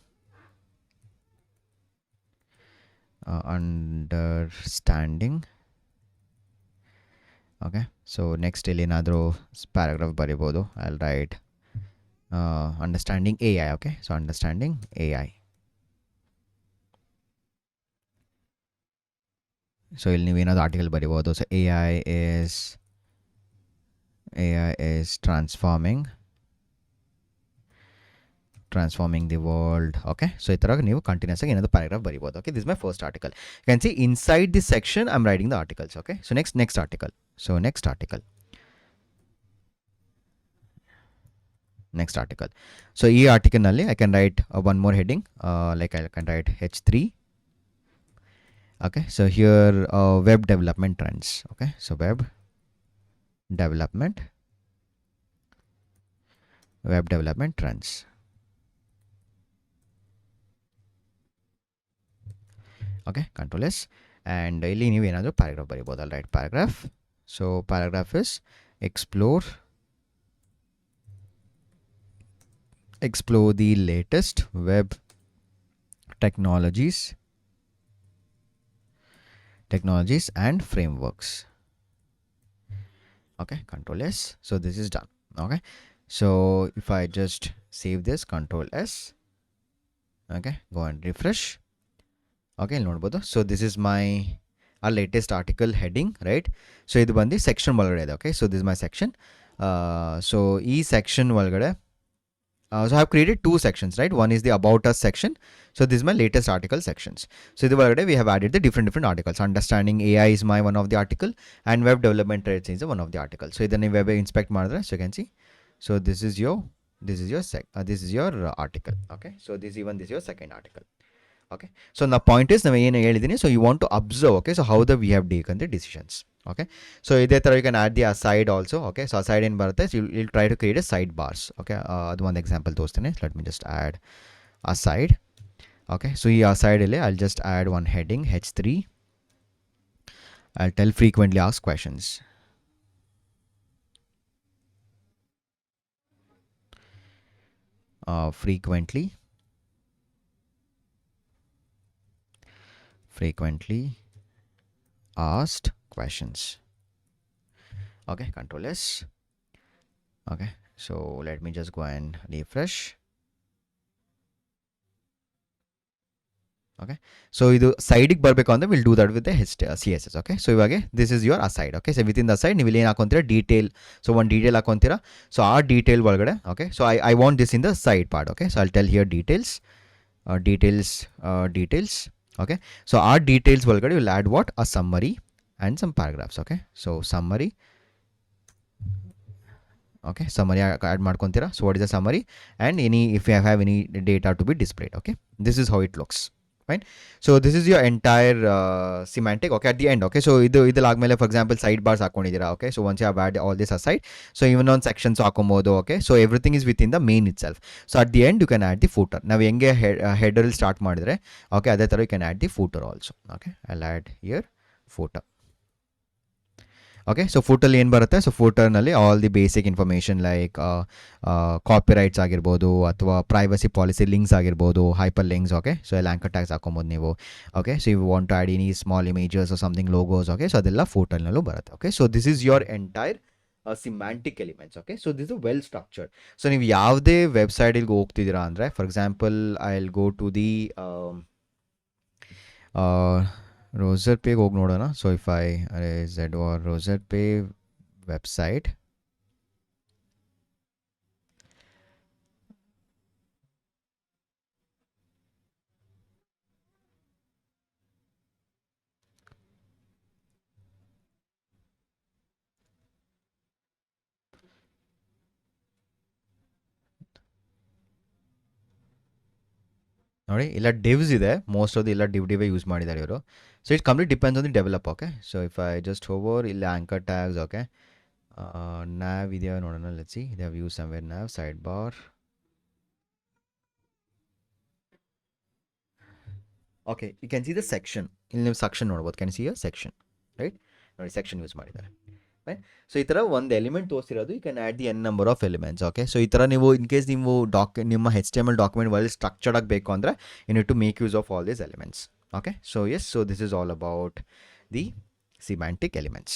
Okay. So next ಇಲ್ಲಿ ಏನಾದರೂ paragraph ಬರಿಬೋದು. I will right understanding A I. Okay, so understanding A I. So ಇಲ್ಲಿ ನೀವೇನಾದ್ರು article ಬರಿಬೋದು. So A I is transforming the world. Okay, so ಈ ಥರ ನೀವು continuous ಆಗಿ ಏನಾದರೂ ಪ್ಯಾರಾಗ್ರಾಫ್ ಬರಿಬೋದು. Okay, this my first article. You can see inside this section I am writing the articles. Okay, so next article. So next article. So ಈ ಆರ್ಟಿಕಲ್ನಲ್ಲಿ I can write one more heading, like I can write H3. Okay, so here web development trends. Okay, so web development trends. Okay, control S, and ಇಲ್ಲಿ ನೀವು ಏನಾದರೂ paragraph ಬರಿಬೋದು. I'll write paragraph. So paragraph is explore the latest web technologies and frameworks. Okay, control S. So this is done. Okay, so if I just save this, control S. Okay, go and refresh. Okay, ನೋಡ್ಬೋದು. So this is my latest article heading, right? So ಇದು ಬಂದು section ಒಳಗಡೆ ಇದೆ. Okay, so this is my section. So ಈ section ಒಳಗಡೆ so I have created two sections, right? One is the about us section. So this is my latest article sections. So in the world we have added the different articles. Understanding AI is my one of the article, and web development trends is one of the articles. So then web inspect madre, so you can see. So this is your article. Okay, so this is your second article. Okay, so the point is, so you want to observe. Okay, so how we have taken the decisions. Okay, so you can add the aside also. Okay, so aside in birthdays you'll try to create a sidebars. Okay, one example let me just add aside. Okay, so here aside I'll just add one heading H3. I'll tell frequently asked questions. Frequently asked questions. Okay, control S. Okay, so let me just go and refresh. Okay, so idu side ಗೆ ಬರಬೇಕು ಅಂದ್ರೆ we'll do that with the CSS. Okay, so ಇವಾಗ this is your aside. Okay, so within the aside ನೀವು ಏನು ಹಾಕೊಂತೀರಾ, detail. So one detail ಹಾಕೊಂತೀರಾ. So ಆ detail ಒಳಗಡೆ, okay, so I want this in the side part. Okay, so I'll tell here details. Okay, so our details ಒಳಗಡೆ will add what? A summary and some paragraphs. Okay, so summary. Okay, summary add ಮಾಡ್ಕೊಂತೀರಾ. So what is the summary, and if you have any data to be displayed. Okay, this is how it looks. Fine. So this is your entire semantic. Okay, at the end. Okay, so idalaagmele for example sidebars ಹಾಕೊಂಡಿದ್ದೀರಾ. Okay, so once you have added all this aside, so even on sections ಹಾಕೊಬಹುದು. Okay, so everything is within the main itself. So at the end you can add the footer. ನಾವು ಹೆಂಗೆ header start ಮಾಡಿದ್ರೆ, okay, ಅದೇ ತರ you can add the footer also. Okay, I'll add here footer. Okay, so footer ಏನು ಬರುತ್ತೆ, so ಫೂಟರ್ನಲ್ಲಿ all the basic information like copyrights ಆಗಿರ್ಬೋದು ಅಥವಾ ಪ್ರೈವಸಿ ಪಾಲಿಸಿ ಲಿಂಕ್ಸ್ ಆಗಿರ್ಬೋದು, ಹೈಪರ್ ಲಿಂಕ್ಸ್. ಓಕೆ, ಸೊ ಎಲ್ಲ ಆಂಕರ್ ಟ್ಯಾಗ್ಸ್ ಹಾಕೊಬೋದು ನೀವು. Okay, so you want to add any small images or something logos. Okay, so ಅದೆಲ್ಲ ಫೂಟರ್ನಲ್ಲೂ ಬರುತ್ತೆ. Okay, so this is your entire semantic elements. Okay, so this is well structured. So ನೀವು ಯಾವುದೇ ವೆಬ್ಸೈಟಿಗೆ ಹೋಗ್ತಿದ್ದೀರಾ ಅಂದರೆ, for example I will go to the Roser Pay ಹೋಗಿ ನೋಡೋಣ. So if I Z or Roser Pay website, ನೋಡಿ ಇಲ್ಲ ಡಿವ್ಸ್ ಇದೆ, ಮೋಸ್ಟ್ ಆಫ್ ದಿ ಇಲ್ಲ ಡಿವೇ ಯೂಸ್ ಮಾಡಿದ್ದಾರೆ ಇವರು. So it complete depends on the develop. Okay, so if I just hover ಇಲ್ಲ anchor tags. Okay, nav ಇದೆಯಾ ನೋಡೋಣ. Let's see, they have use somewhere nav side bar. Okay, you can see the section. ಇಲ್ಲಿ ನೀವು section ನೋಡ್ಬೋದು. Can see a section, right? ನೋಡಿ section use ಮಾಡಿದ್ದಾರೆ. Right? So ಈ ಥರ ಒಂದು ಎಲಿಮೆಂಟ್ ತೋರಿಸಿರೋದು, you can add the n number of elements. Okay, so ಈ ಥರ ನೀವು ಇನ್ ಕೇಸ್ ನೀವು ನಿಮ್ಮ HTML ಡಾಕ್ಯುಮೆಂಟ್ ವೆಲ್ ಸ್ಟ್ರಕ್ಚರ್ಡ್ ಆಗಬೇಕು ಅಂದರೆ you need to make use of all these elements. Okay, so yes, so this is all about the semantic elements.